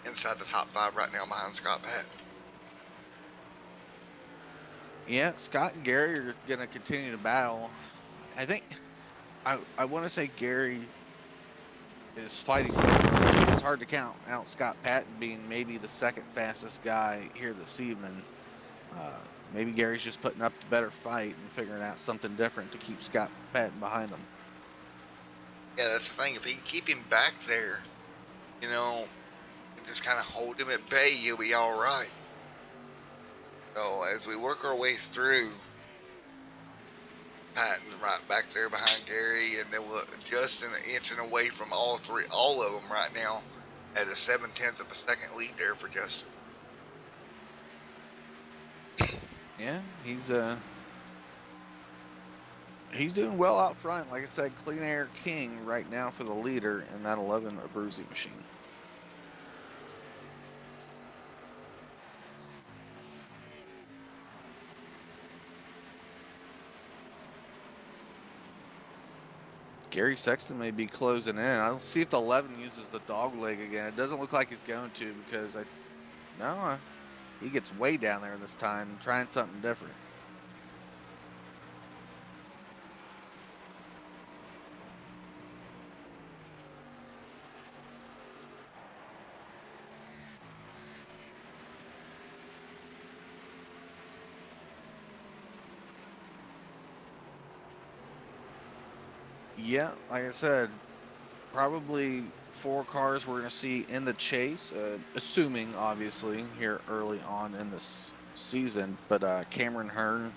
S1: inside the top 5 right now behind Scott Patton.
S2: Yeah, Scott and Gary are going to continue to battle. I think I want to say Gary is fighting. It's hard to count out Scott Patton being maybe the second fastest guy here this evening. Maybe Gary's just putting up the better fight and figuring out something different to keep Scott Patton behind him.
S1: Yeah, that's the thing. If he can keep him back there, you know, and just kind of hold him at bay, he'll be all right. So as we work our way through, Patton right back there behind Gary, and then we'll Justin inching away from all of them right now at a 0.7 of a second lead there for Justin.
S2: Yeah, he's doing well out front. Like I said, Clean Air King right now for the leader in that 11 Abruzzi machine. Gary Sexton may be closing in. I'll see if the 11 uses the dog leg again. It doesn't look like he's going to, because he gets way down there this time, trying something different. Yeah, like I said, probably 4 cars we're going to see in the chase, assuming obviously here early on in this season. But Cameron Hearn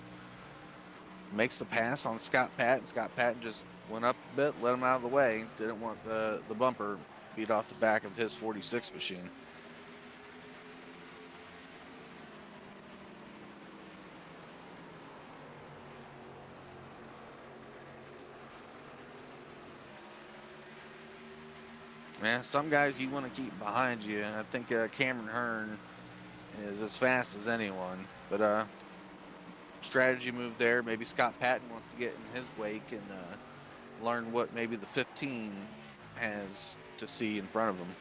S2: makes the pass on Scott Patton. Scott Patton just went up a bit, let him out of the way. Didn't want the bumper beat off the back of his 46 machine. Man, some guys you want to keep behind you. I think Cameron Hearn is as fast as anyone. But strategy move there. Maybe Scott Patton wants to get in his wake and learn what maybe the 15 has to see in front of him.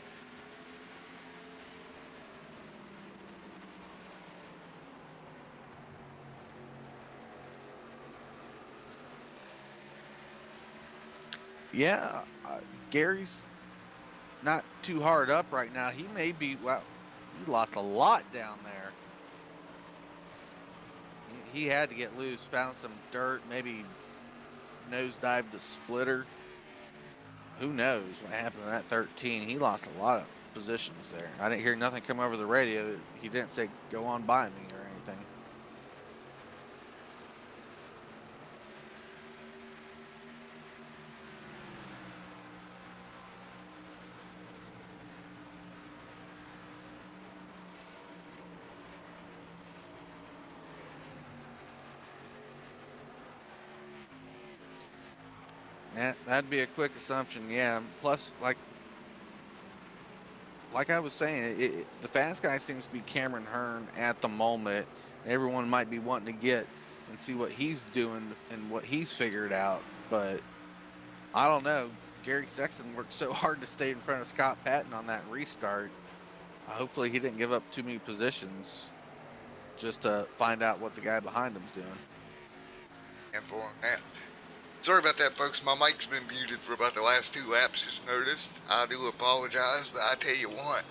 S2: Yeah, Gary's not too hard up right now. He may be, well, he lost a lot down there. He had to get loose, found some dirt, maybe nosedived the splitter. Who knows what happened to that 13? He lost a lot of positions there. I didn't hear nothing come over the radio. He didn't say go on by me or anything. That'd be a quick assumption, yeah. Plus, like I was saying, the fast guy seems to be Cameron Hearn at the moment. Everyone might be wanting to get and see what he's doing and what he's figured out, but I don't know. Gary Sexton worked so hard to stay in front of Scott Patton on that restart. Hopefully he didn't give up too many positions just to find out what the guy behind him's doing.
S1: And for that. Sorry about that, folks. My mic's been muted for about the last 2 laps, just noticed. I do apologize, but I tell you what,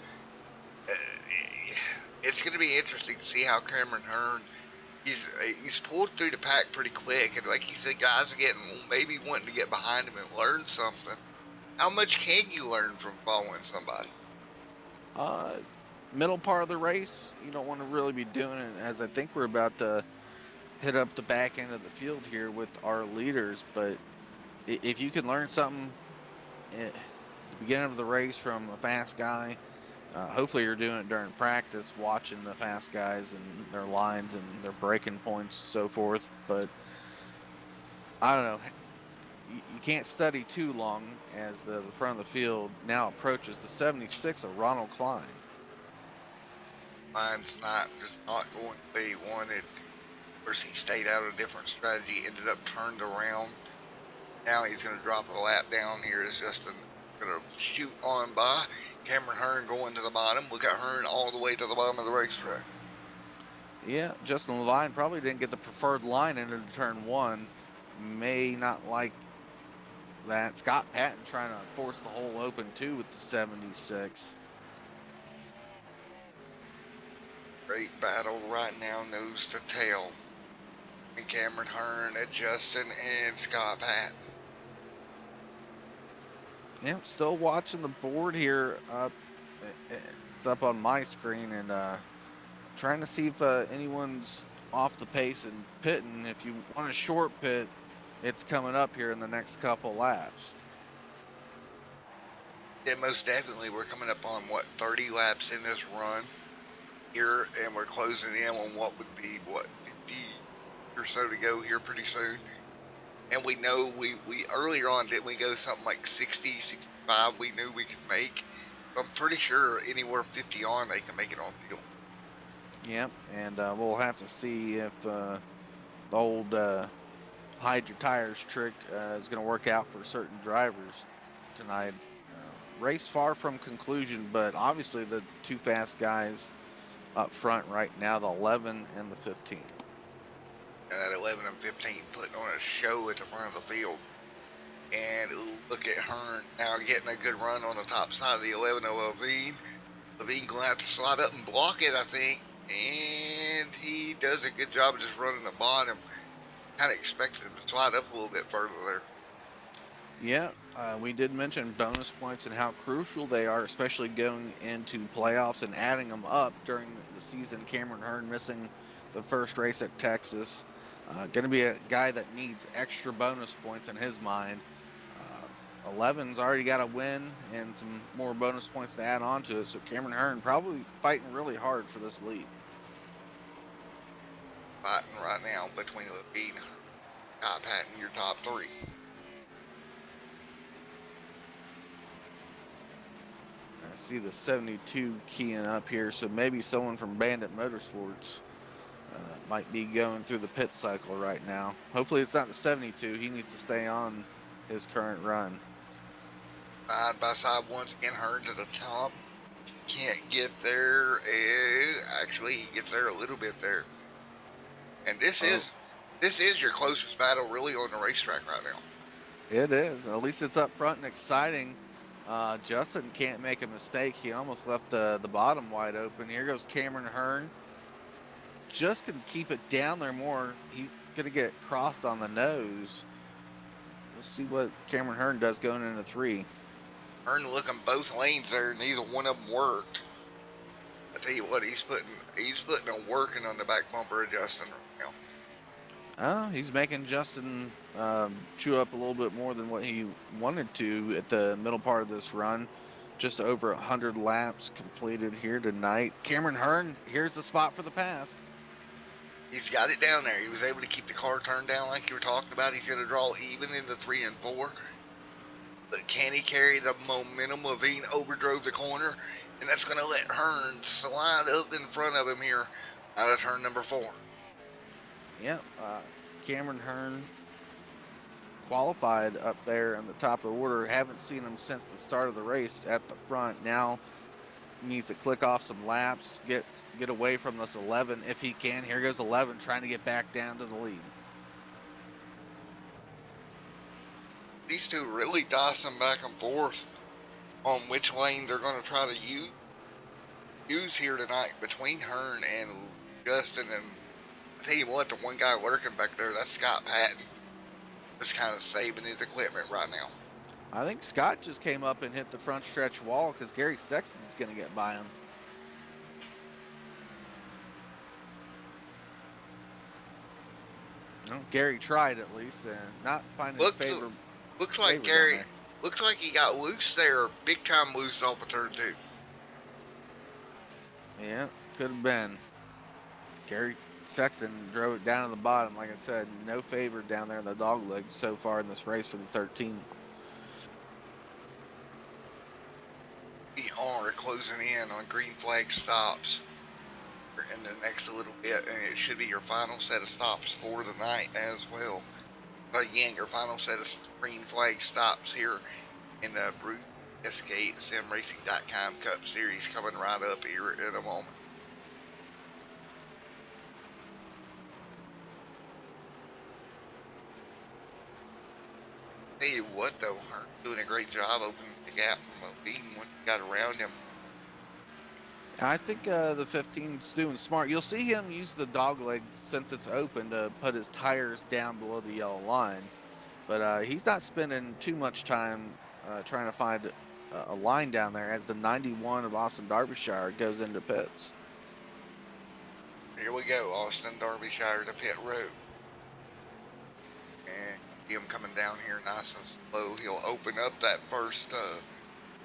S1: it's going to be interesting to see how Cameron Hearn, he's pulled through the pack pretty quick, and like you said, guys are getting, maybe wanting to get behind him and learn something. How much can you learn from following somebody?
S2: Middle part of the race, you don't want to really be doing it, as I think we're about to hit up the back end of the field here with our leaders. But if you can learn something at the beginning of the race from a fast guy, hopefully you're doing it during practice, watching the fast guys and their lines and their braking points, so forth. But I don't know. You can't study too long as the front of the field now approaches the 76 of Ronald Klein.
S1: Mine's just not going to be wanted. First, he stayed out of a different strategy, ended up turned around. Now he's going to drop a lap down here. Is Justin going to shoot on by. Cameron Hearn going to the bottom. Look at Hearn all the way to the bottom of the racetrack.
S2: Yeah, Justin Levine probably didn't get the preferred line into turn 1. May not like that. Scott Patton trying to force the hole open too with the 76.
S1: Great battle right now, nose to tail. And Cameron Hearn at Justin and Scott Patton.
S2: Yeah, still watching the board here. It's up on my screen, and trying to see if anyone's off the pace and pitting. If you want a short pit, it's coming up here in the next couple laps.
S1: Yeah, most definitely. We're coming up on, 30 laps in this run here, and we're closing in on what would be, 50 or so to go here pretty soon. And we know we earlier on, didn't we go something like 60, 65 we knew we could make? I'm pretty sure anywhere 50 on, they can make it on field.
S2: Yep, and we'll have to see if the old hide your tires trick is going to work out for certain drivers tonight. Race far from conclusion, but obviously the 2 fast guys up front right now, the 11 and the 15.
S1: That 11 and 15 putting on a show at the front of the field. And look at Hearn now getting a good run on the top side of the 11 of Levine. Levine going to have to slide up and block it, I think. And he does a good job of just running the bottom. Kind of expected him to slide up a little bit further there.
S2: Yeah, we did mention bonus points and how crucial they are, especially going into playoffs and adding them up during the season. Cameron Hearn missing the first race at Texas. Going to be a guy that needs extra bonus points in his mind. 11's already got a win and some more bonus points to add on to it. So Cameron Hearn probably fighting really hard for this lead.
S1: Fighting right now between Levine and Scott Patton, your top three.
S2: I see the 72 keying up here, so maybe someone from Bandit Motorsports might be going through the pit cycle right now. Hopefully it's not the 72. He needs to stay on his current run.
S1: Side by side once again, Hearn to the top. Can't get there. Actually, he gets there a little bit there. And this is your closest battle really on the racetrack right now.
S2: It is. At least it's up front and exciting. Justin can't make a mistake. He almost left the bottom wide open. Here goes Cameron Hearn. Just can keep it down there more. He's going to get crossed on the nose. We'll see what Cameron Hearn does going into 3.
S1: Hearn looking both lanes there. Neither one of them worked. I tell you what, he's putting a working on the back bumper of Justin right now.
S2: Oh, he's making Justin chew up a little bit more than what he wanted to at the middle part of this run. Just over 100 laps completed here tonight. Cameron Hearn, here's the spot for the pass.
S1: He's got it down there. He was able to keep the car turned down like you were talking about. He's going to draw even in the 3 and 4. But can he carry the momentum? Levine overdrove the corner, and that's going to let Hearn slide up in front of him here out of turn number 4.
S2: Yep, Cameron Hearn qualified up there on the top of the order. Haven't seen him since the start of the race at the front. Now needs to click off some laps, get away from this 11 if he can. Here goes 11 trying to get back down to the lead.
S1: These two really dicing back and forth on which lane they're going to try to use here tonight between Hearn and Justin. And I tell you what, the one guy lurking back there, that's Scott Patton, just kind of saving his equipment right now.
S2: I think Scott just came up and hit the front stretch wall because Gary Sexton's going to get by him. Well, Gary tried at least, and not finding favor.
S1: Looks like Gary. Looks like he got loose there, big time loose off of turn 2.
S2: Yeah, could have been. Gary Sexton drove it down to the bottom. Like I said, no favor down there in the dog legs so far in this race for the 13.
S1: We are closing in on green flag stops in the next little bit, and it should be your final set of stops for the night as well. Again, your final set of green flag stops here in the Abruzzi SimRacing.com Cup Series coming right up here in a moment. Tell you what though, Hearn doing a great job opening the gap from Levine when he got around him.
S2: I think the 15's doing smart. You'll see him use the dog leg since it's open to put his tires down below the yellow line. But he's not spending too much time trying to find a line down there as the 91 of Austin Derbyshire goes into pits.
S1: Here we go, Austin Derbyshire to pit road. And see him coming down here nice and slow. He'll open up that first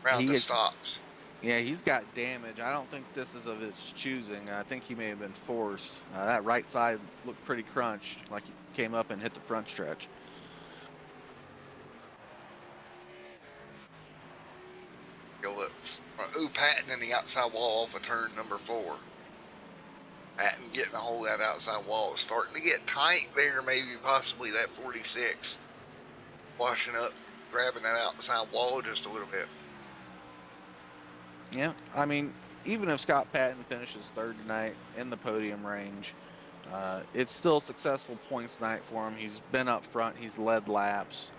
S1: round of stops.
S2: Yeah, he's got damage. I don't think this is of his choosing. I think he may have been forced. That right side looked pretty crunched, like he came up and hit the front stretch.
S1: Ooh, Patton in the outside wall off of turn number 4. Patton getting a hold of that outside wall. It's starting to get tight there, maybe possibly that 46. Washing up, grabbing that outside wall just a little bit.
S2: Yeah, I mean, even if Scott Patton finishes third tonight in the podium range, it's still a successful points night for him. He's been up front. He's led laps.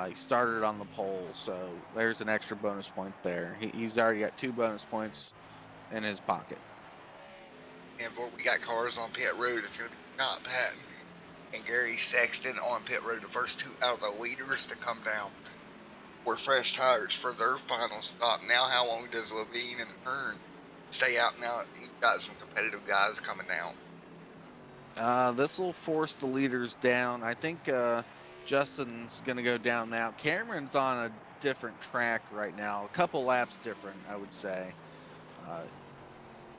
S2: He started on the pole, so there's an extra bonus point there. He's already got 2 bonus points in his pocket.
S1: And before we got cars on pit road, it's going to be Scott Patton and Gary Sexton on pit road. The first 2 out of the leaders to come down. 4 fresh tires for their final stop. Now, how long does Levine and Hearn stay out? Now you've got some competitive guys coming down.
S2: This will force the leaders down. I think Justin's going to go down now. Cameron's on a different track right now, a couple laps different, I would say. Uh,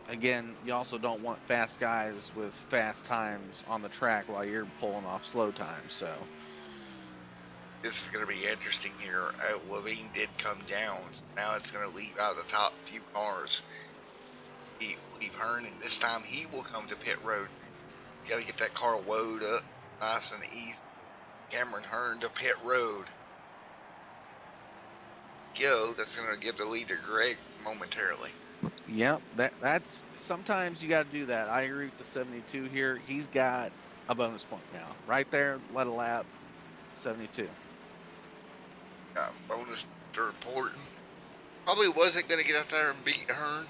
S2: Again, you also don't want fast guys with fast times on the track while you're pulling off slow times. So
S1: This is going to be interesting here. Levine did come down. So now it's going to leave out the top few cars. Leave Hearn, and this time he will come to pit road. You got to get that car woed up nice and easy. Cameron Hearn to pit road. Go. That's going to give the lead to Greg momentarily.
S2: yep, that's sometimes you got to do that. I agree with the 72 here. He's got a bonus point now. Right there, let a lap, 72.
S1: Bonus to important. Probably wasn't going to get out there and beat Hearn.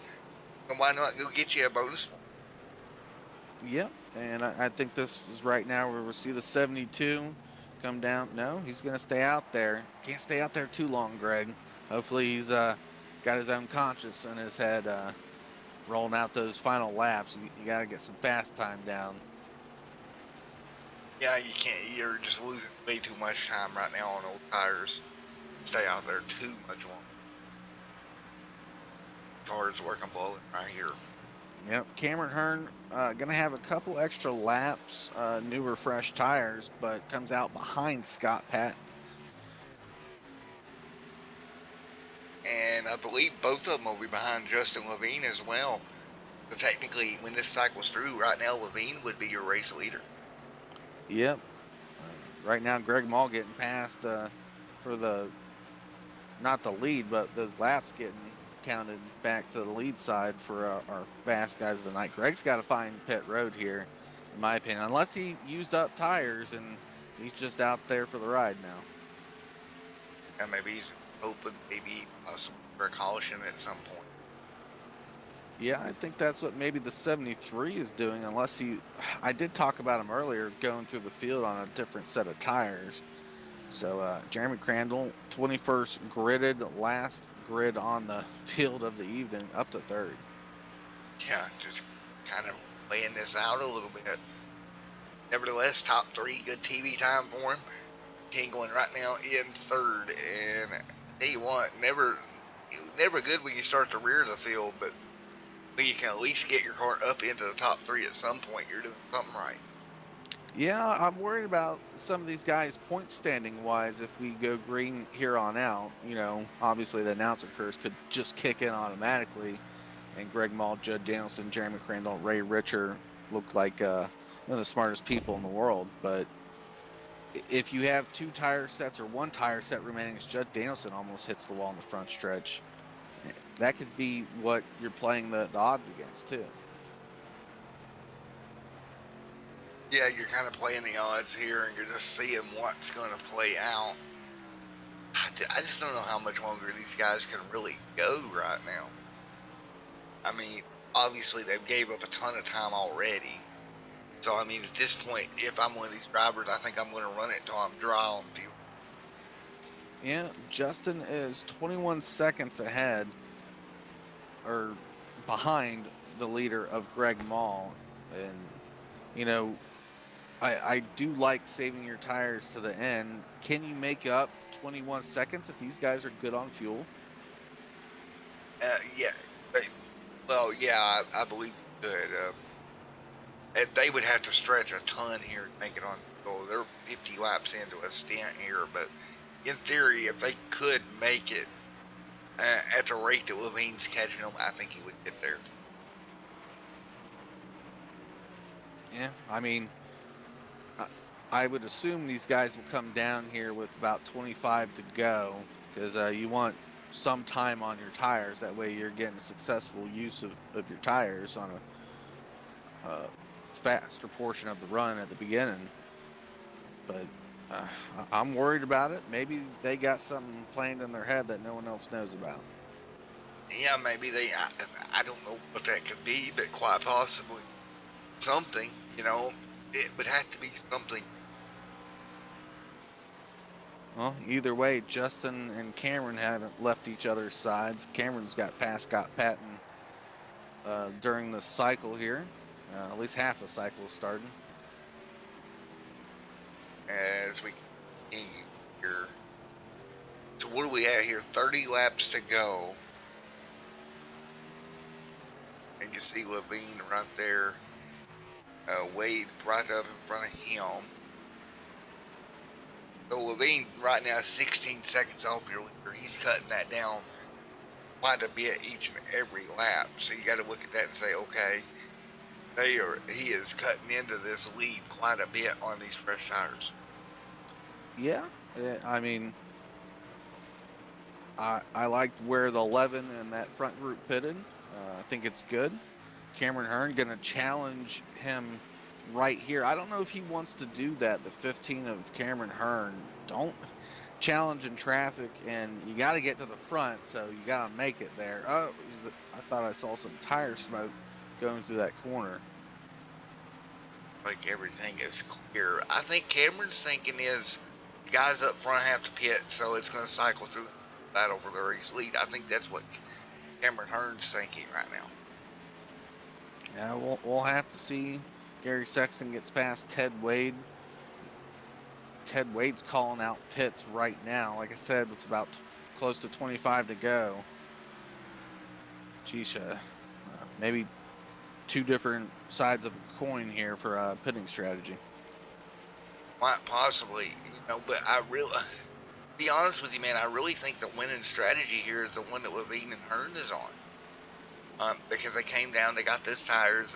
S1: And why not go get you a bonus one?
S2: Yep, and I think this is right now where we'll see the 72 come down. No, he's going to stay out there. Can't stay out there too long, Greg. Hopefully he's got his own conscience in his head rolling out those final laps. You got to get some fast time down.
S1: Yeah, you can't. You're just losing way too much time right now on old tires. Stay out there too much longer. Car's working blowing right here.
S2: Yep, Cameron Hearn going to have a couple extra laps, newer fresh tires, but comes out behind Scott Patton.
S1: And I believe both of them will be behind Justin Levine as well. So technically, when this cycle's through, right now Levine would be your race leader.
S2: Yep. Right now, Greg Mall getting passed for the, not the lead, but those laps getting counted back to the lead side for our fast guys of the night. Greg's got to find pit road here, in my opinion, unless he used up tires and he's just out there for the ride now.
S1: And maybe he's hoping maybe for a caution at some point.
S2: Yeah, I think that's what maybe the 73 is doing, unless I did talk about him earlier, going through the field on a different set of tires. So Jeremy Crandall, 21st gridded, last grid on the field of the evening, up to third.
S1: Yeah, just kind of laying this out a little bit. Nevertheless, top 3, good TV time for him. King going right now in third, and I tell you what, never good when you start to rear the field, but when you can at least get your car up into the top 3 at some point, you're doing something right.
S2: Yeah, I'm worried about some of these guys point standing wise if we go green here on out. You know, obviously the announcer curse could just kick in automatically, and Greg Mall, Judd Danielson, Jeremy Crandall, Ray Richer look like one of the smartest people in the world. But if you have 2 tire sets or 1 tire set remaining, as Judd Danielson almost hits the wall in the front stretch, that could be what you're playing the odds against too.
S1: Yeah, you're kind of playing the odds here, and you're just seeing what's going to play out. I just don't know how much longer these guys can really go right now. I mean, obviously they've gave up a ton of time already. So, I mean, at this point, if I'm one of these drivers, I think I'm going to run it until I'm dry on fuel.
S2: Yeah, Justin is 21 seconds ahead, or behind the leader of Greg Mall. And, you know, I do like saving your tires to the end. Can you make up 21 seconds if these guys are good on fuel?
S1: Yeah. Well, yeah, I believe you could. They would have to stretch a ton here to make it on fuel. They're 50 laps into a stint here, but in theory, if they could make it at the rate that Levine's catching them, I think he would get there.
S2: Yeah, I mean, I would assume these guys will come down here with about 25 to go, because you want some time on your tires. That way you're getting successful use of your tires on a faster portion of the run at the beginning. But I'm worried about it. Maybe they got something planned in their head that no one else knows about.
S1: Yeah, maybe I don't know what that could be, but quite possibly something, you know. It would have to be something.
S2: Well, either way, Justin and Cameron haven't left each other's sides. Cameron's got past Scott Patton during the cycle here. At least half the cycle is starting.
S1: As we continue here. So what are we at here? 30 laps to go. And you see Levine right there. Wade right up in front of him. So Levine right now is 16 seconds off your leader. He's cutting that down quite a bit each and every lap. So you got to look at that and say, okay, he is cutting into this lead quite a bit on these fresh tires.
S2: Yeah, I mean, I liked where the 11 and that front group pitted. I think it's good. Cameron Hearn going to challenge him right here. I don't know if he wants to do that. The 15 of Cameron Hearn. Don't challenge in traffic, and you got to get to the front, so you got to make it there. Oh, I thought I saw some tire smoke going through that corner.
S1: Like everything is clear. I think Cameron's thinking is the guys up front have to pit, so it's going to cycle through the battle for the race lead. I think that's what Cameron Hearn's thinking right now.
S2: Yeah, we'll have to see. Gary Sexton gets past Ted Wade. Ted Wade's calling out pits right now. Like I said, it's about close to 25 to go. Geez, maybe two different sides of a coin here for pitting strategy.
S1: Might possibly, but I really, to be honest with you, man, I really think the winning strategy here is the one that Levine and Hearn is on. Because they came down, they got those tires.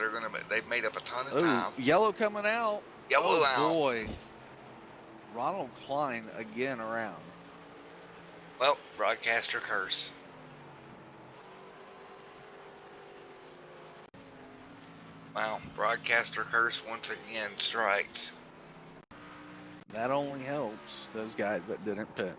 S1: They've made up a ton of time.
S2: Yellow coming out.
S1: Yellow out.
S2: Oh boy, Ronald Klein again around.
S1: Well, broadcaster curse. Wow, broadcaster curse once again strikes.
S2: That only helps those guys that didn't pit.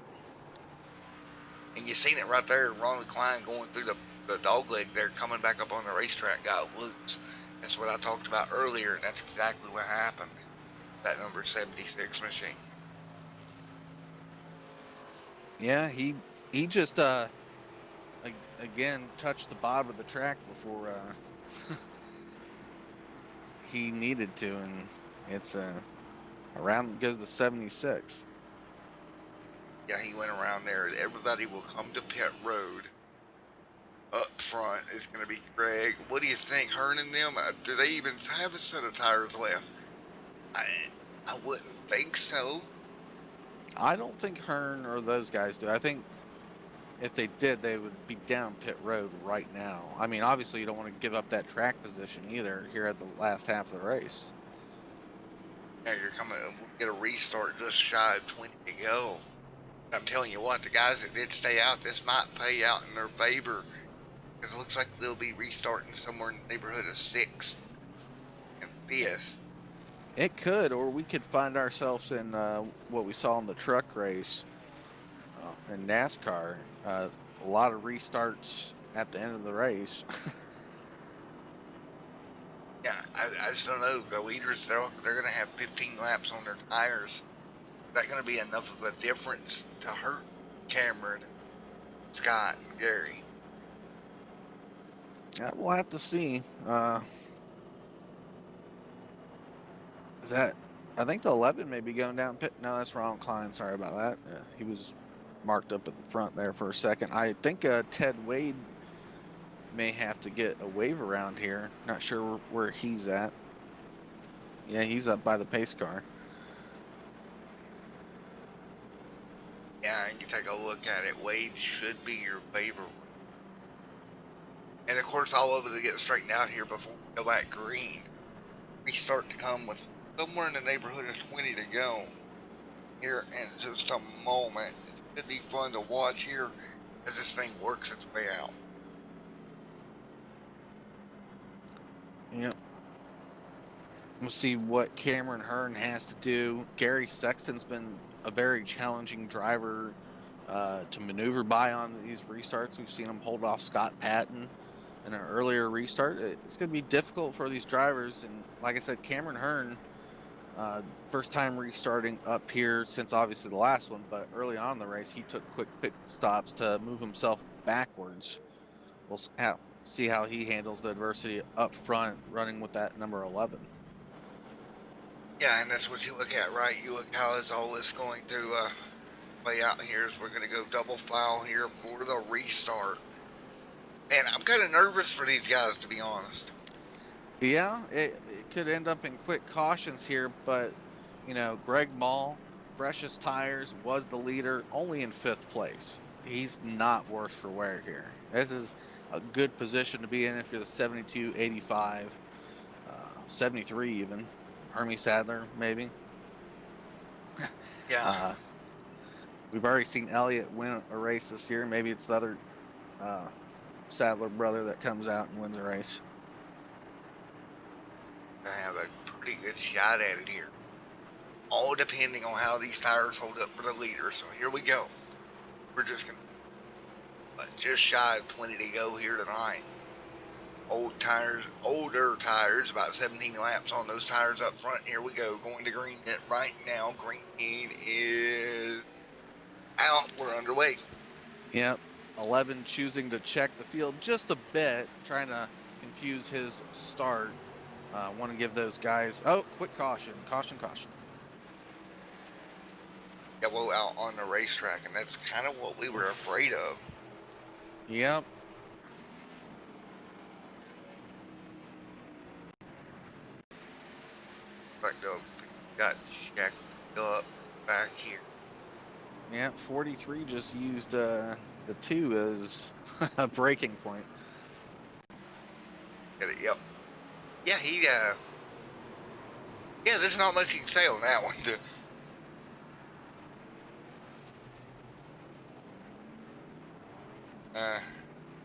S1: And you seen it right there, Ronald Klein going through the dog leg there, coming back up on the racetrack, got loose. That's what I talked about earlier, and that's exactly what happened. That number 76 machine.
S2: Yeah, he just again touched the bottom of the track before he needed to, and it's around goes the 76.
S1: Yeah, he went around there. Everybody will come to pit road. Up front is going to be Greg. What do you think, Hearn and them? Do they even have a set of tires left? I wouldn't think so.
S2: I don't think Hearn or those guys do. I think if they did, they would be down pit road right now. I mean, obviously you don't want to give up that track position either here at the last half of the race.
S1: Yeah, you're coming. We'll get a restart just shy of 20 to go. I'm telling you what, the guys that did stay out, this might pay out in their favor. Because it looks like they'll be restarting somewhere in the neighborhood of 6th and 5th.
S2: It could, or we could find ourselves in what we saw in the truck race in NASCAR. A lot of restarts at the end of the race.
S1: Yeah, I just don't know. The leaders, they're going to have 15 laps on their tires. Is that going to be enough of a difference to hurt Cameron, Scott, and Gary?
S2: Yeah, we'll have to see. Is that? I think the 11 may be going down pit. No, that's Ronald Klein. Sorry about that. He was marked up at the front there for a second. I think Ted Wade may have to get a wave around here. Not sure where he's at. Yeah, he's up by the pace car.
S1: Yeah, and you take a look at it. Wade should be your favorite. And of course, all of it to get straightened out here before we go back green. We start to come with somewhere in the neighborhood of 20 to go here in just a moment. It should be fun to watch here as this thing works its way out.
S2: Yep. We'll see what Cameron Hearn has to do. Gary Sexton's been a very challenging driver to maneuver by on these restarts. We've seen him hold off Scott Patton in an earlier restart. It's going to be difficult for these drivers. And like I said, Cameron Hearn, First time restarting up here since obviously the last one, but early on in the race, he took quick pit stops to move himself backwards. We'll see how he handles the adversity up front running with that number 11.
S1: Yeah, and that's what you look at, right? You look how is all this going to play out here as we're going to go double file here for the restart. And I'm kind of nervous for these guys, to be honest.
S2: Yeah, it could end up in quick cautions here, but Greg Mall, freshest tires, was the leader, only in 5th place. He's not worse for wear here. This is a good position to be in if you're the 72, 85, 73 even. Hermie Sadler, maybe.
S1: Yeah.
S2: We've already seen Elliott win a race this year. Maybe it's the other Sadler brother that comes out and wins a race.
S1: I have a pretty good shot at it here. All depending on how these tires hold up for the leader. So here we go. We're just going to just shy of 20 to go here tonight. Older tires, about 17 laps on those tires up front. Here we go, going to green right now. Green is out. We're underway.
S2: Yep. 11 choosing to check the field just a bit, trying to confuse his start. Want to give those guys, quick caution.
S1: Yellow out on the racetrack, and that's kind of what we were afraid of.
S2: Yep.
S1: Like got checked up back here.
S2: Yeah, 43 just used the 2 as a breaking point.
S1: Get it? Yep. Yeah, yeah, there's not much you can say on that one.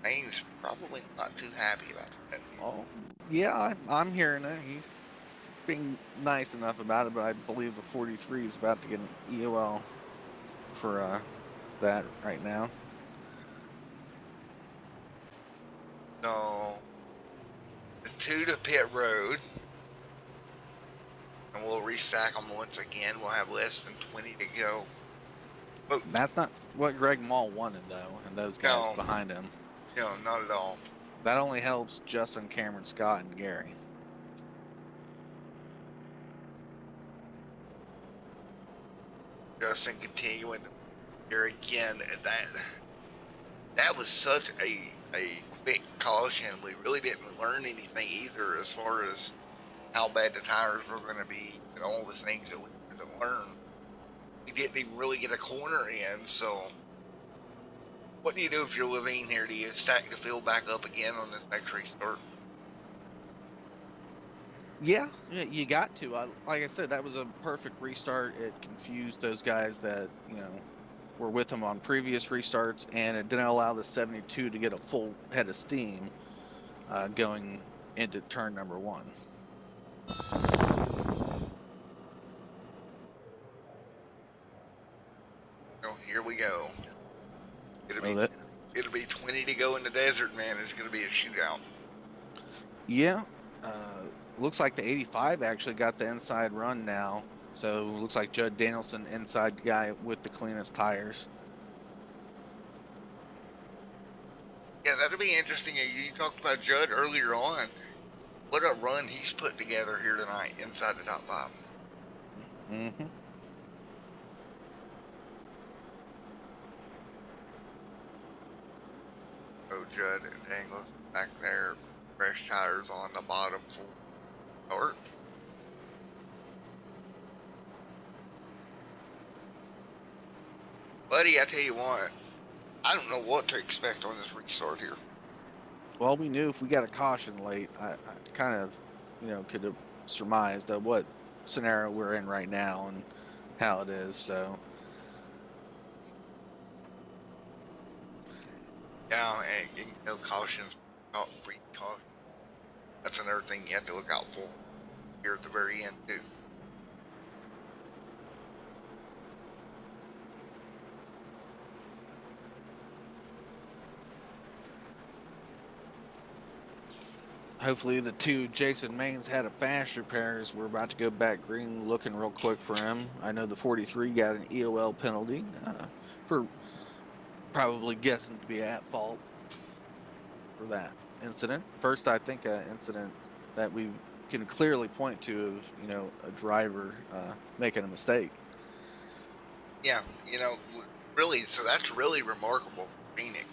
S1: Maine's probably not too happy about that.
S2: Oh, yeah, I'm hearing it. He's being nice enough about it, but I believe the 43 is about to get an EOL for that right now.
S1: So, the 2 to pit road, and we'll restack them once again. We'll have less than 20 to go.
S2: But that's not what Greg Mall wanted, though, and those guys behind him.
S1: No, not at all.
S2: That only helps Justin, Cameron, Scott, and Gary.
S1: Justin continuing here again. That was such a quick caution. We really didn't learn anything either as far as how bad the tires were going to be and all the things that we had to learn. We didn't even really get a corner in, so what do you do if you're Levine here? Do you stack the field back up again on this next restart?
S2: Yeah, you got to. Like I said, that was a perfect restart. It confused those guys that, were with him on previous restarts, and it didn't allow the 72 to get a full head of steam going into turn number 1.
S1: So here we go. It'll be 20 to go in the desert, man. It's going to be a shootout.
S2: Yeah. Looks like the 85 actually got the inside run now. So looks like Judd Danielson, inside guy with the cleanest tires.
S1: Yeah, that'll be interesting. You talked about Judd earlier on. What a run he's put together here tonight inside the top 5.
S2: Mm-hmm.
S1: Oh, Judd and Dangles back there. Fresh tires on the bottom for start. Buddy, I tell you what, I don't know what to expect on this restart here.
S2: Well, we knew if we got a caution late, I kind of, could have surmised what scenario we're in right now and how it is. So.
S1: Yeah, and cautions, breed caution. That's another thing you have to look out for here at the very end too.
S2: Hopefully the two Jason Maines had a fast repairs. We're about to go back green, looking real quick for him. I know the 43 got an EOL penalty for probably guessing to be at fault for that incident. First, I think an incident that we can clearly point to of, a driver making a mistake.
S1: Yeah, really, so that's really remarkable for Phoenix.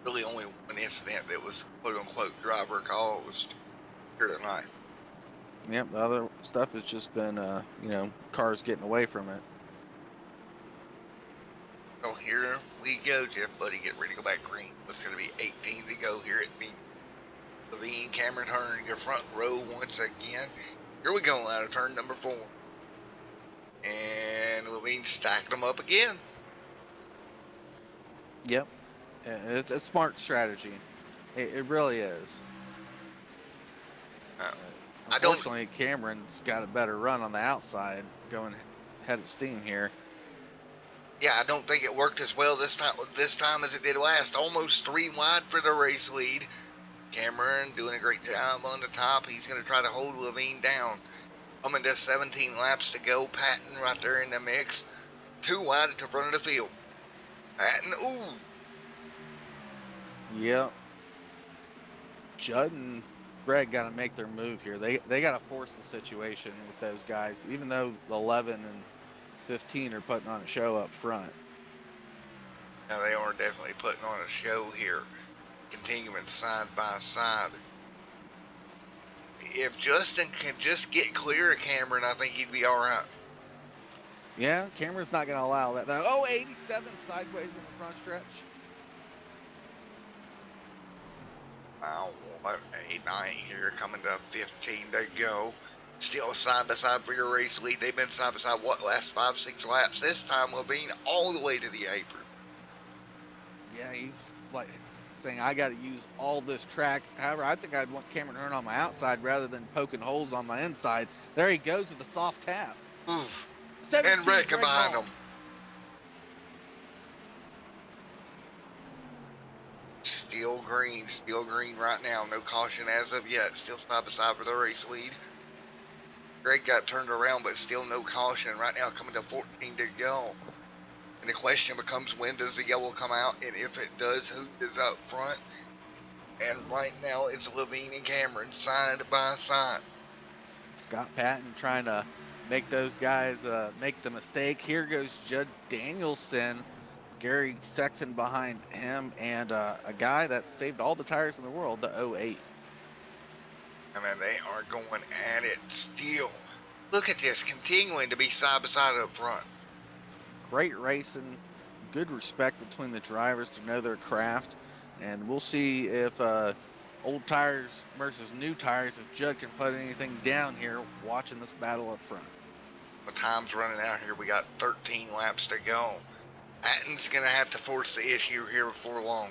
S1: Really only one incident that was quote-unquote driver call was here tonight.
S2: Yep, the other stuff has just been, cars getting away from it.
S1: So here we go, Jeff Buddy, get ready to go back green. It's going to be 18 to go here at Phoenix. Levine, Cameron Hearn, your front row once again. Here we go out of turn number 4. And Levine stacked them up again.
S2: Yep. It's a smart strategy. It really is. Unfortunately, Cameron's got a better run on the outside, going head of steam here.
S1: Yeah, I don't think it worked as well this time as it did last. Almost 3 wide for the race lead. Cameron doing a great job on the top. He's going to try to hold Levine down. Coming to 17 laps to go. Patton right there in the mix. 2 wide at the front of the field. Patton, ooh.
S2: Yep. Judd and Greg got to make their move here. They got to force the situation with those guys, even though the 11 and 15 are putting on a show up front.
S1: Now they are definitely putting on a show here. Continuing side by side. If Justin can just get clear of Cameron, I think he'd be all right.
S2: Yeah, Cameron's not going to allow that. Oh, 87 sideways in the front stretch.
S1: Wow, 8-9 here, coming to 15 to go. Still side by side for your race lead. They've been side by side, last 5-6 laps. This time, Levine all the way to the apron.
S2: Yeah, he's like saying, I got to use all this track. However, I think I'd want Cameron Hearn on my outside rather than poking holes on my inside. There he goes with a soft tap.
S1: Oof. And wrecking behind him. Still green right now. No caution as of yet. Still side by side for the race lead. Greg got turned around, but still no caution right now. Coming to 14 to go. And the question becomes, when does the yellow come out? And if it does, who is up front? And right now, it's Levine and Cameron side by side.
S2: Scott Patton trying to make those guys make the mistake. Here goes Judd Danielson. Gary Sexton behind him, and a guy that saved all the tires in the world, the 08.
S1: I mean, they are going at it still. Look at this, continuing to be side by side up front.
S2: Great racing, good respect between the drivers to know their craft, and we'll see if old tires versus new tires, if Judd can put anything down here watching this battle up front.
S1: The time's running out here. We got 13 laps to go. Patton's going to have to force the issue here before long.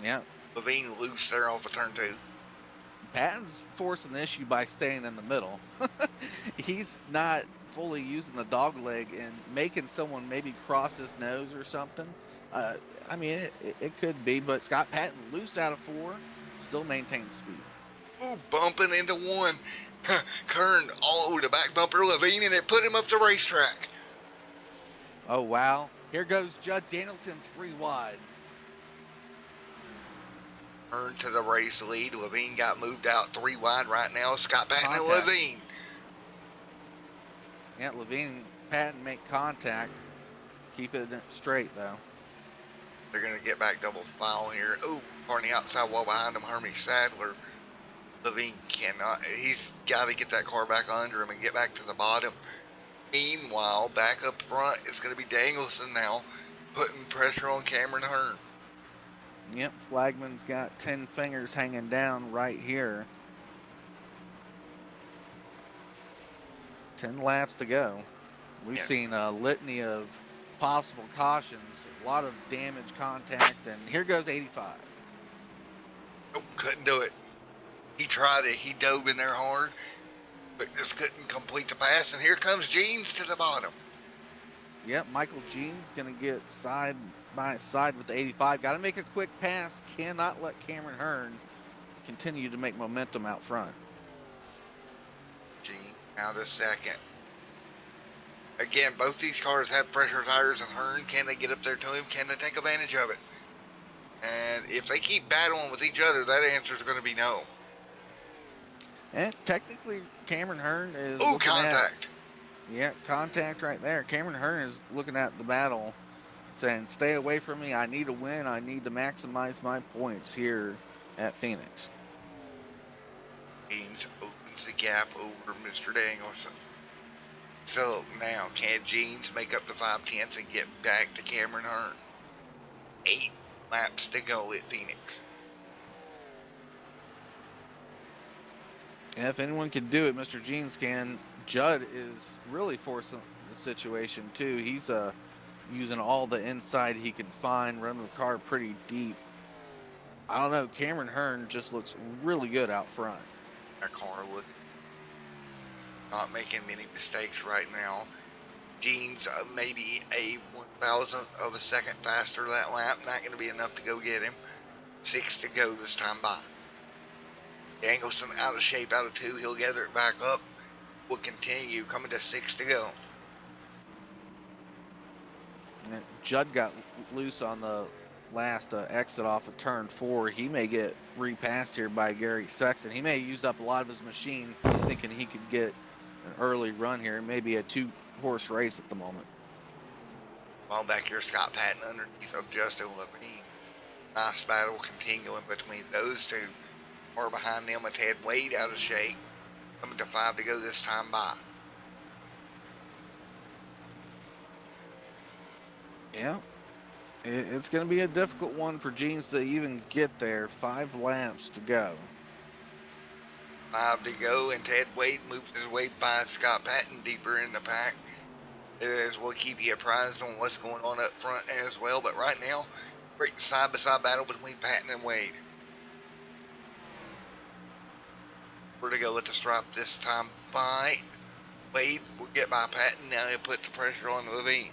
S2: Yeah.
S1: Levine loose there off of turn 2.
S2: Patton's forcing the issue by staying in the middle. He's not fully using the dog leg and making someone maybe cross his nose or something. I mean, it could be, but Scott Patton loose out of 4, still maintains speed.
S1: Ooh, bumping into 1. Kern all over the back bumper Levine, and it put him up the racetrack.
S2: Oh, wow. Here goes Judd Danielson 3 wide.
S1: Earned to the race lead. Levine got moved out 3 wide right now. Scott Patton and Levine.
S2: Yeah, Levine and Patton make contact. Keep it straight, though.
S1: They're going to get back double file here. Oh, on the outside wall behind him, Hermie Sadler. Levine cannot. He's got to get that car back under him and get back to the bottom. Meanwhile, back up front, it's going to be Danielson now, putting pressure on Cameron Hearn.
S2: Yep, Flagman's got 10 fingers hanging down right here. 10 laps to go. We've seen a litany of possible cautions, a lot of damage contact, and here goes 85.
S1: Nope, couldn't do it. He tried it. He dove in there hard, but just couldn't complete the pass. And here comes Jeans to the bottom.
S2: Yep, Michael Jean's going to get side by side with the 85. Got to make a quick pass. Cannot let Cameron Hearn continue to make momentum out front.
S1: Gene out of second. Again, both these cars have pressure tires, and Hearn, can they get up there to him? Can they take advantage of it? And if they keep battling with each other, that answer is going to be no.
S2: And technically, Cameron Hearn is
S1: Ooh,
S2: looking
S1: contact.
S2: Yeah, contact right there. Cameron Hearn is looking at the battle, saying, stay away from me. I need a win. I need to maximize my points here at Phoenix.
S1: Jeans opens the gap over Mr. Danielson. So now, can Jeans make up the 5/10 and get back to Cameron Hearn? 8 laps to go at Phoenix.
S2: And if anyone can do it, Mr. Jeans can. Judd is really forcing the situation too. He's using all the inside he can find, running the car pretty deep. I don't know. Cameron Hearn just looks really good out front.
S1: Our car would not making many mistakes right now. Jeans maybe a 1,000th of a second faster that lap. Not going to be enough to go get him. 6 to go this time by. Danielson out of shape, out of 2. He'll gather it back up. Will continue, coming to 6 to go.
S2: And Judd got loose on the last exit off of turn 4. He may get repassed here by Gary Sexton. He may have used up a lot of his machine thinking he could get an early run here. Maybe a 2-horse race at the moment.
S1: While back here, Scott Patton underneath of Justin Levine. Nice battle continuing between those two. Or behind them, a Ted Wade out of shape. Coming to 5 to go this time by.
S2: Yeah. It's going to be a difficult one for Jeans to even get there. 5 laps to go.
S1: 5 to go, and Ted Wade moves his way by Scott Patton deeper in the pack. As we'll keep you apprised on what's going on up front as well. But right now, great side-by-side battle between Patton and Wade. We're to go at the stripe this time by Wade. Will get by Patton. Now he'll put the pressure on Levine.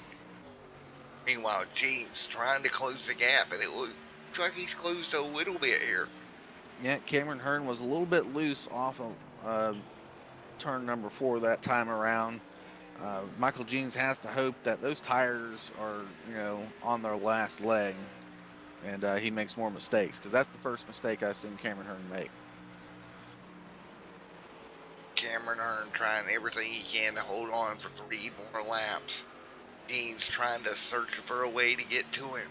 S1: Meanwhile, Jeans trying to close the gap, and it looks like he's closed a little bit here.
S2: Yeah, Cameron Hearn was a little bit loose off of turn number 4 that time around. Michael Jeans has to hope that those tires are, on their last leg, and he makes more mistakes, because that's the first mistake I've seen Cameron Hearn make.
S1: Cameron Hearn trying everything he can to hold on for 3 more laps. Jeans trying to search for a way to get to him.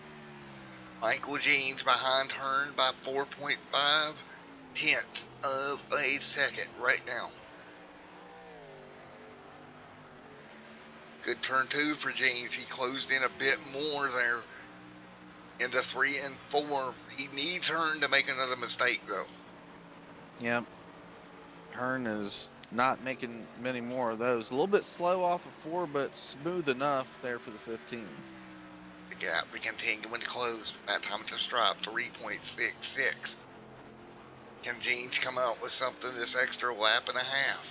S1: Michael Jeans behind Hearn by 4.5 tenths of a second right now. Good turn 2 for Jeans. He closed in a bit more there into 3 and 4. He needs Hearn to make another mistake though.
S2: Yep. Hearn is not making many more of those. A little bit slow off of 4, but smooth enough there for the 15.
S1: The gap we continuing to close. That time at the stripe, 3.66. Can Jeans come out with something this extra lap and a half?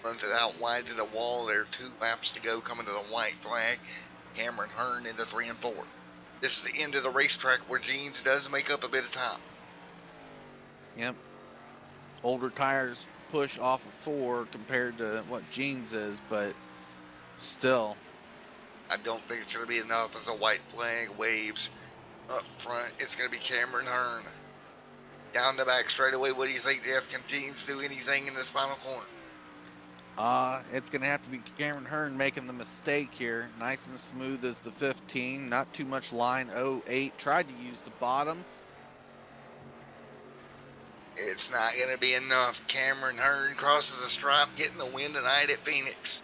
S1: Runs it out wide to the wall there. 2 laps to go, coming to the white flag. Cameron Hearn into 3 and 4. This is the end of the racetrack where Jeans does make up a bit of time.
S2: Yep. Older tires push off of 4 compared to what Jeans is, but still.
S1: I don't think it's going to be enough as the white flag waves up front. It's going to be Cameron Hearn. Down the back straightaway, what do you think, Jeff? Can Jeans do anything in this final corner?
S2: It's going to have to be Cameron Hearn making the mistake here. Nice and smooth as the 15. Not too much line. 08. Tried to use the bottom.
S1: It's not going to be enough. Cameron Hearn crosses the stripe, getting the win tonight at Phoenix.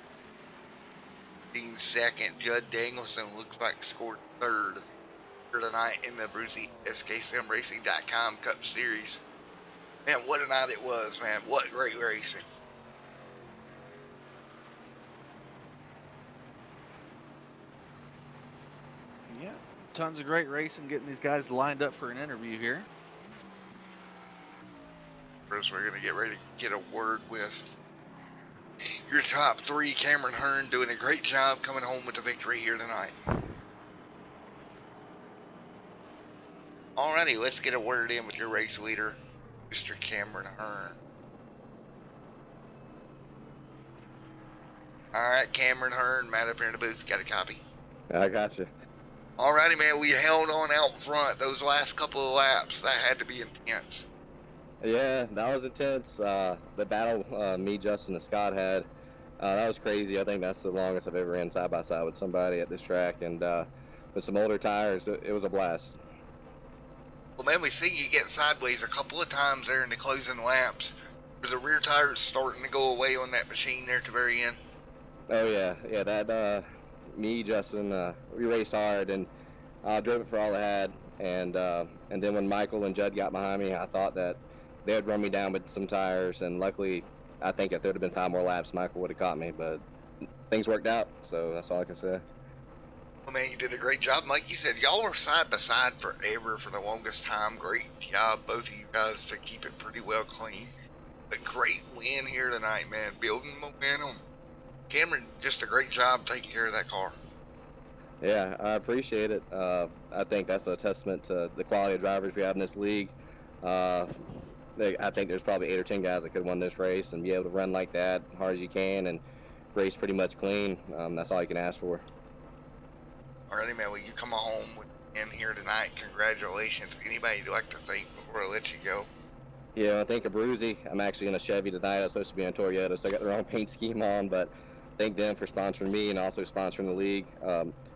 S1: Being second, Judd Danielson looks like scored 3rd for tonight in the Abruzzi SKSimRacing.com Cup Series. Man, what a night it was, man. What great racing.
S2: Yeah, tons of great racing, getting these guys lined up for an interview here.
S1: First, we're going to get ready to get a word with your top 3. Cameron Hearn doing a great job coming home with the victory here tonight. Alrighty, let's get a word in with your race leader, Mr. Cameron Hearn. Alright, Cameron Hearn, Matt up here in the booth, got a copy.
S3: I got you.
S1: Alrighty, man, we held on out front those last couple of laps. That had to be intense.
S3: Yeah, that was intense. The battle me, Justin, and Scott had, that was crazy. I think that's the longest I've ever ran side by side with somebody at this track, and with some older tires, it was a blast.
S1: Well, man, we seen you get sideways a couple of times there in the closing laps. Was the rear tires starting to go away on that machine there at the very end?
S3: Oh yeah, that me, Justin, we raced hard, and I drove it for all it had, and then when Michael and Judd got behind me, I thought that they would run me down with some tires, and luckily, I think if there would have been 5 more laps, Michael would have caught me, but things worked out, so that's all I can say.
S1: Well, man, you did a great job. Like you said, y'all were side by side forever for the longest time. Great job, both of you guys, to keep it pretty well clean. But great win here tonight, man. Building momentum. Cameron, just a great job taking care of that car.
S3: Yeah, I appreciate it. I think that's a testament to the quality of drivers we have in this league. I think there's probably 8 or 10 guys that could have won this race and be able to run like that, hard as you can, and race pretty much clean. That's all you can ask for.
S1: Alrighty, man. Well, you come home in here tonight. Congratulations. Anybody you'd like to thank before I let you go?
S3: Yeah, I think Abruzzi. I'm actually in a Chevy tonight. I was supposed to be on Toyota, so I got the wrong paint scheme on, but thank them for sponsoring me and also sponsoring the league.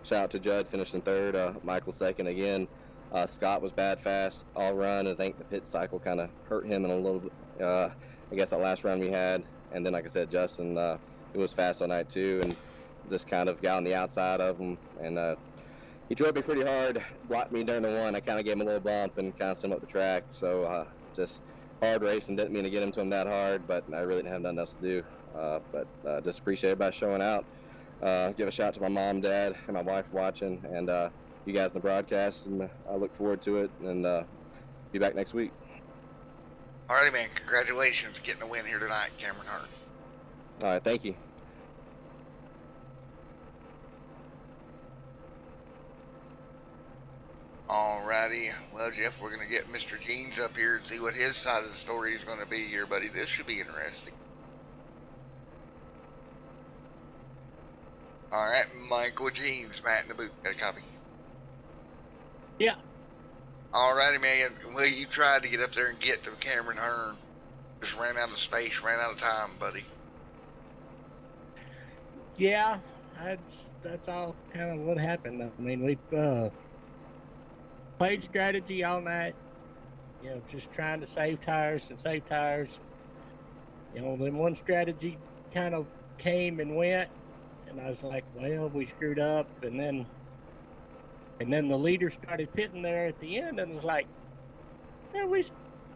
S3: Shout out to Judd, finishing 3rd, Michael 2nd again. Scott was bad fast all run. I think the pit cycle kind of hurt him in a little bit, I guess that last run we had. And then, like I said, Justin, it was fast all night too, and just kind of got on the outside of him. And he drove me pretty hard, blocked me during the one. I kind of gave him a little bump and kind of sent him up the track. So just hard racing. Didn't mean to get him to him that hard, but I really didn't have nothing else to do. But just appreciate everybody showing out. Give a shout out to my mom, dad, and my wife watching, and you guys in the broadcast, and I look forward to it, and be back next week.
S1: Alrighty, man. Congratulations on getting a win here tonight, Cameron Hearn.
S3: All right, thank you.
S1: Alrighty. Well, Jeff, we're going to get Mr. Jeans up here and see what his side of the story is going to be here, buddy. This should be interesting. Alright, Michael Jeans, Matt in the booth. Got a copy?
S4: Yeah.
S1: Alrighty, man. Well, you tried to get up there and get to Cameron Hearn. Just ran out of space, ran out of time, buddy.
S4: Yeah, that's all kind of what happened. I mean, we played strategy all night, you know, just trying to save tires. You know, then one strategy kind of came and went, and I was like, well, we screwed up. And then the leader started pitting there at the end, and was like, yeah,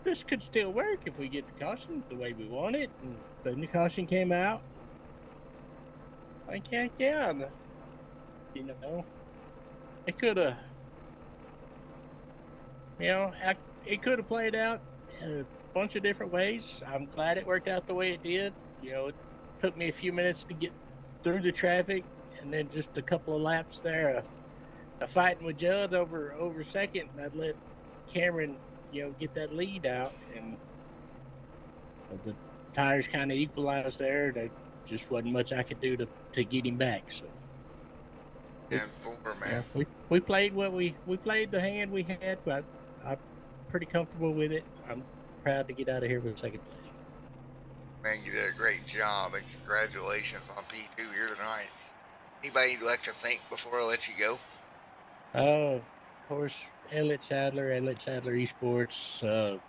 S4: this could still work if we get the caution the way we want it. And then the caution came out. Like, yeah, you know, it could have, you know, it could have played out a bunch of different ways. I'm glad it worked out the way it did. You know, it took me a few minutes to get through the traffic, and then just a couple of laps there, fighting with Judd over second. I'd let Cameron, you know, get that lead out, and the tires kind of equalized there. There just wasn't much I could do to get him back. So
S1: And four, man.
S4: yeah, we played what we played the hand we had, but I'm pretty comfortable with it. I'm proud to get out of here with second place.
S1: Man, you did a great job, and congratulations on P2 here tonight. Anybody you'd like to thank before I let you go?
S4: Oh, of course, Elliott Sadler Esports,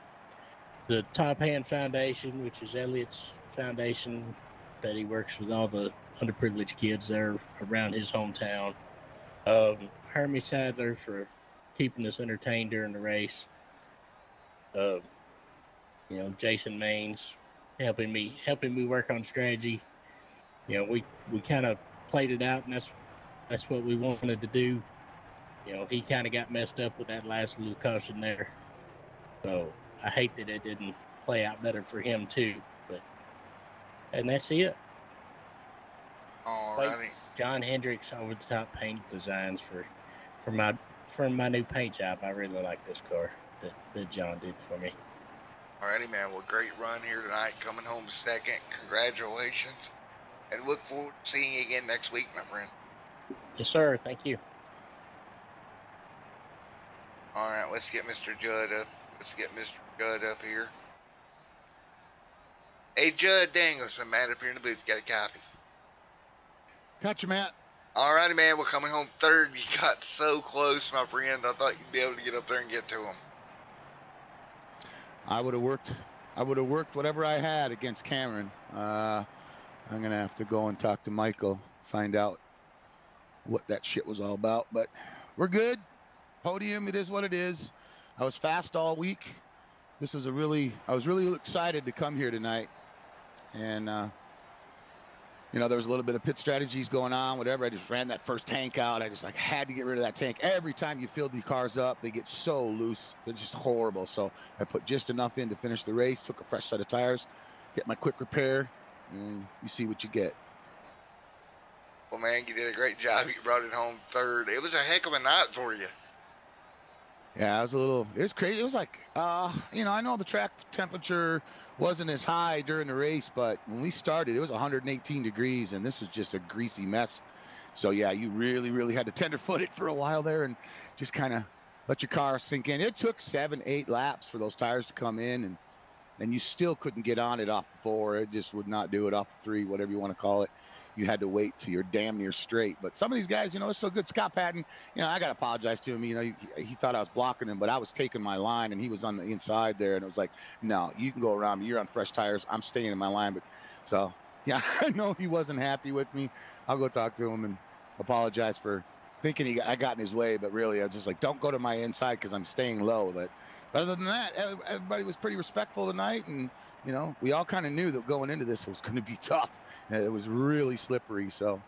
S4: the Top Hand Foundation, which is Elliott's foundation that he works with all the underprivileged kids there around his hometown. Hermie Sadler for keeping us entertained during the race. You know, Jason Maines helping me work on strategy. You know, we kind of played it out, and that's what we wanted to do. You know, he kind of got messed up with that last little caution there. So I hate that it didn't play out better for him too. And that's it.
S1: Alrighty.
S4: John Hendricks over the top paint designs for my for my new paint job. I really like this car that John did for me.
S1: Alrighty, man. Well, great run here tonight. Coming home second. Congratulations. And look forward to seeing you again next week, my friend.
S4: Yes, sir. Thank you.
S1: All right, let's get Mr. Judd up. Let's get Mr. Judd up here. Hey, Judd Danielson, Matt up here in the booth. Got a copy.
S5: Got you, Matt.
S1: All righty, man. We're coming home third. You got so close, my friend. I thought you'd be able to get up there and get to him.
S5: I would have worked whatever I had against Cameron. I'm going to have to go and talk to Michael, find out what that shit was all about. But we're good. Podium, it is what it is. I was fast all week. I was really excited to come here tonight. And, there was a little bit of pit strategies going on, whatever. I just ran that first tank out. I just had to get rid of that tank. Every time you fill the cars up, they get so loose. They're just horrible. So I put just enough in to finish the race, took a fresh set of tires, get my quick repair, and you see what you get.
S1: Well, man, you did a great job. You brought it home third. It was a heck of a night for you.
S5: Yeah, it was crazy. It was like, I know the track temperature wasn't as high during the race, but when we started, it was 118 degrees, and this was just a greasy mess. So, yeah, you really, really had to tenderfoot it for a while there and just kind of let your car sink in. It took 7-8 laps for those tires to come in, and you still couldn't get on it off 4. It just would not do it off 3, whatever you want to call it. You had to wait till you're damn near straight. But some of these guys, they're so good. Scott Patton, I got to apologize to him. He thought I was blocking him, but I was taking my line, and he was on the inside there. And it was like, no, you can go around me. You're on fresh tires. I'm staying in my line. But so, yeah, I know he wasn't happy with me. I'll go talk to him and apologize for thinking I got in his way. But really, I was just like, don't go to my inside because I'm staying low. But other than that, everybody was pretty respectful tonight. And, we all kind of knew that going into this was going to be tough. It was really slippery. So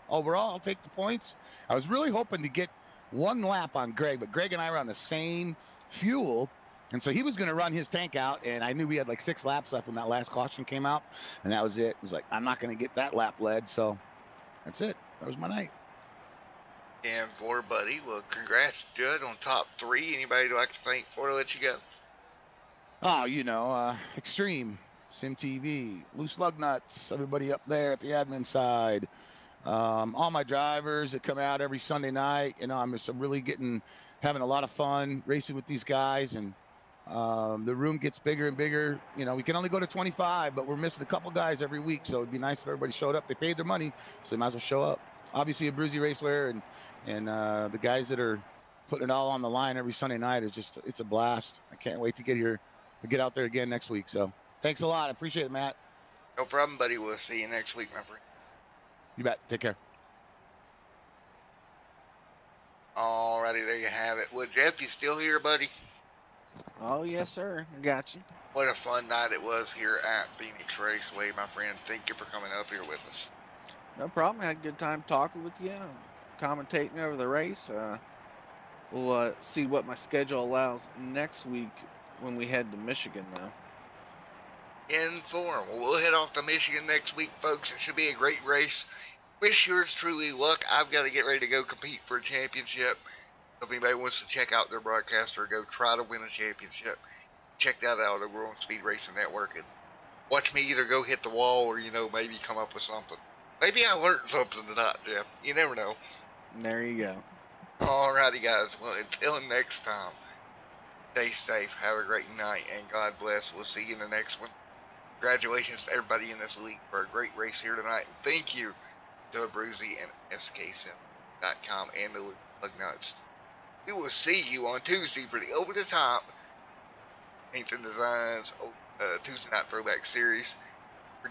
S5: overall, I'll take the points. I was really hoping to get one lap on Greg, but Greg and I were on the same fuel. And so he was going to run his tank out, and I knew we had like 6 laps left when that last caution came out, and that was it. It was like, I'm not going to get that lap led. So that's it. That was my night.
S1: And for buddy, well, congrats, Judd, on top 3. Anybody you'd like to thank before I let you go?
S5: Oh, Extreme, Sim TV, Loose Lugnuts, everybody up there at the admin side. All my drivers that come out every Sunday night. I'm really having a lot of fun racing with these guys, and the room gets bigger and bigger. We can only go to 25, but we're missing a couple guys every week, so it'd be nice if everybody showed up. They paid their money, so they might as well show up. Obviously, ABRUZZI Raceware and the guys that are putting it all on the line every Sunday night it's a blast. I can't wait to get out there again next week. So thanks a lot. I appreciate it, Matt.
S1: No problem, buddy. We'll see you next week, my friend.
S5: You bet. Take care.
S1: Alrighty, there you have it. Well, Jeff, you still here, buddy?
S2: Oh, yes, sir. I got you.
S1: What a fun night it was here at Phoenix Raceway, my friend. Thank you for coming up here with us.
S2: No problem. I had a good time talking with you, commentating over the race. We'll see what my schedule allows next week when we head to Michigan, though.
S1: Inform. We'll head off to Michigan next week, folks. It should be a great race. Wish yours truly luck. I've got to get ready to go compete for a championship. If anybody wants to check out their broadcaster, go try to win a championship, check that out over on Speed Racing Network and watch me either go hit the wall or, maybe come up with something. Maybe I learned something tonight, Jeff. You never know.
S2: There you go.
S1: Alrighty, guys. Well, until next time, stay safe, have a great night, and God bless. We'll see you in the next one. Congratulations to everybody in this league for a great race here tonight. Thank you to ABRUZZI and SK7.com and the Lugnuts. We will see you on Tuesday for the Over the Top Paints and Designs Tuesday Night Throwback Series.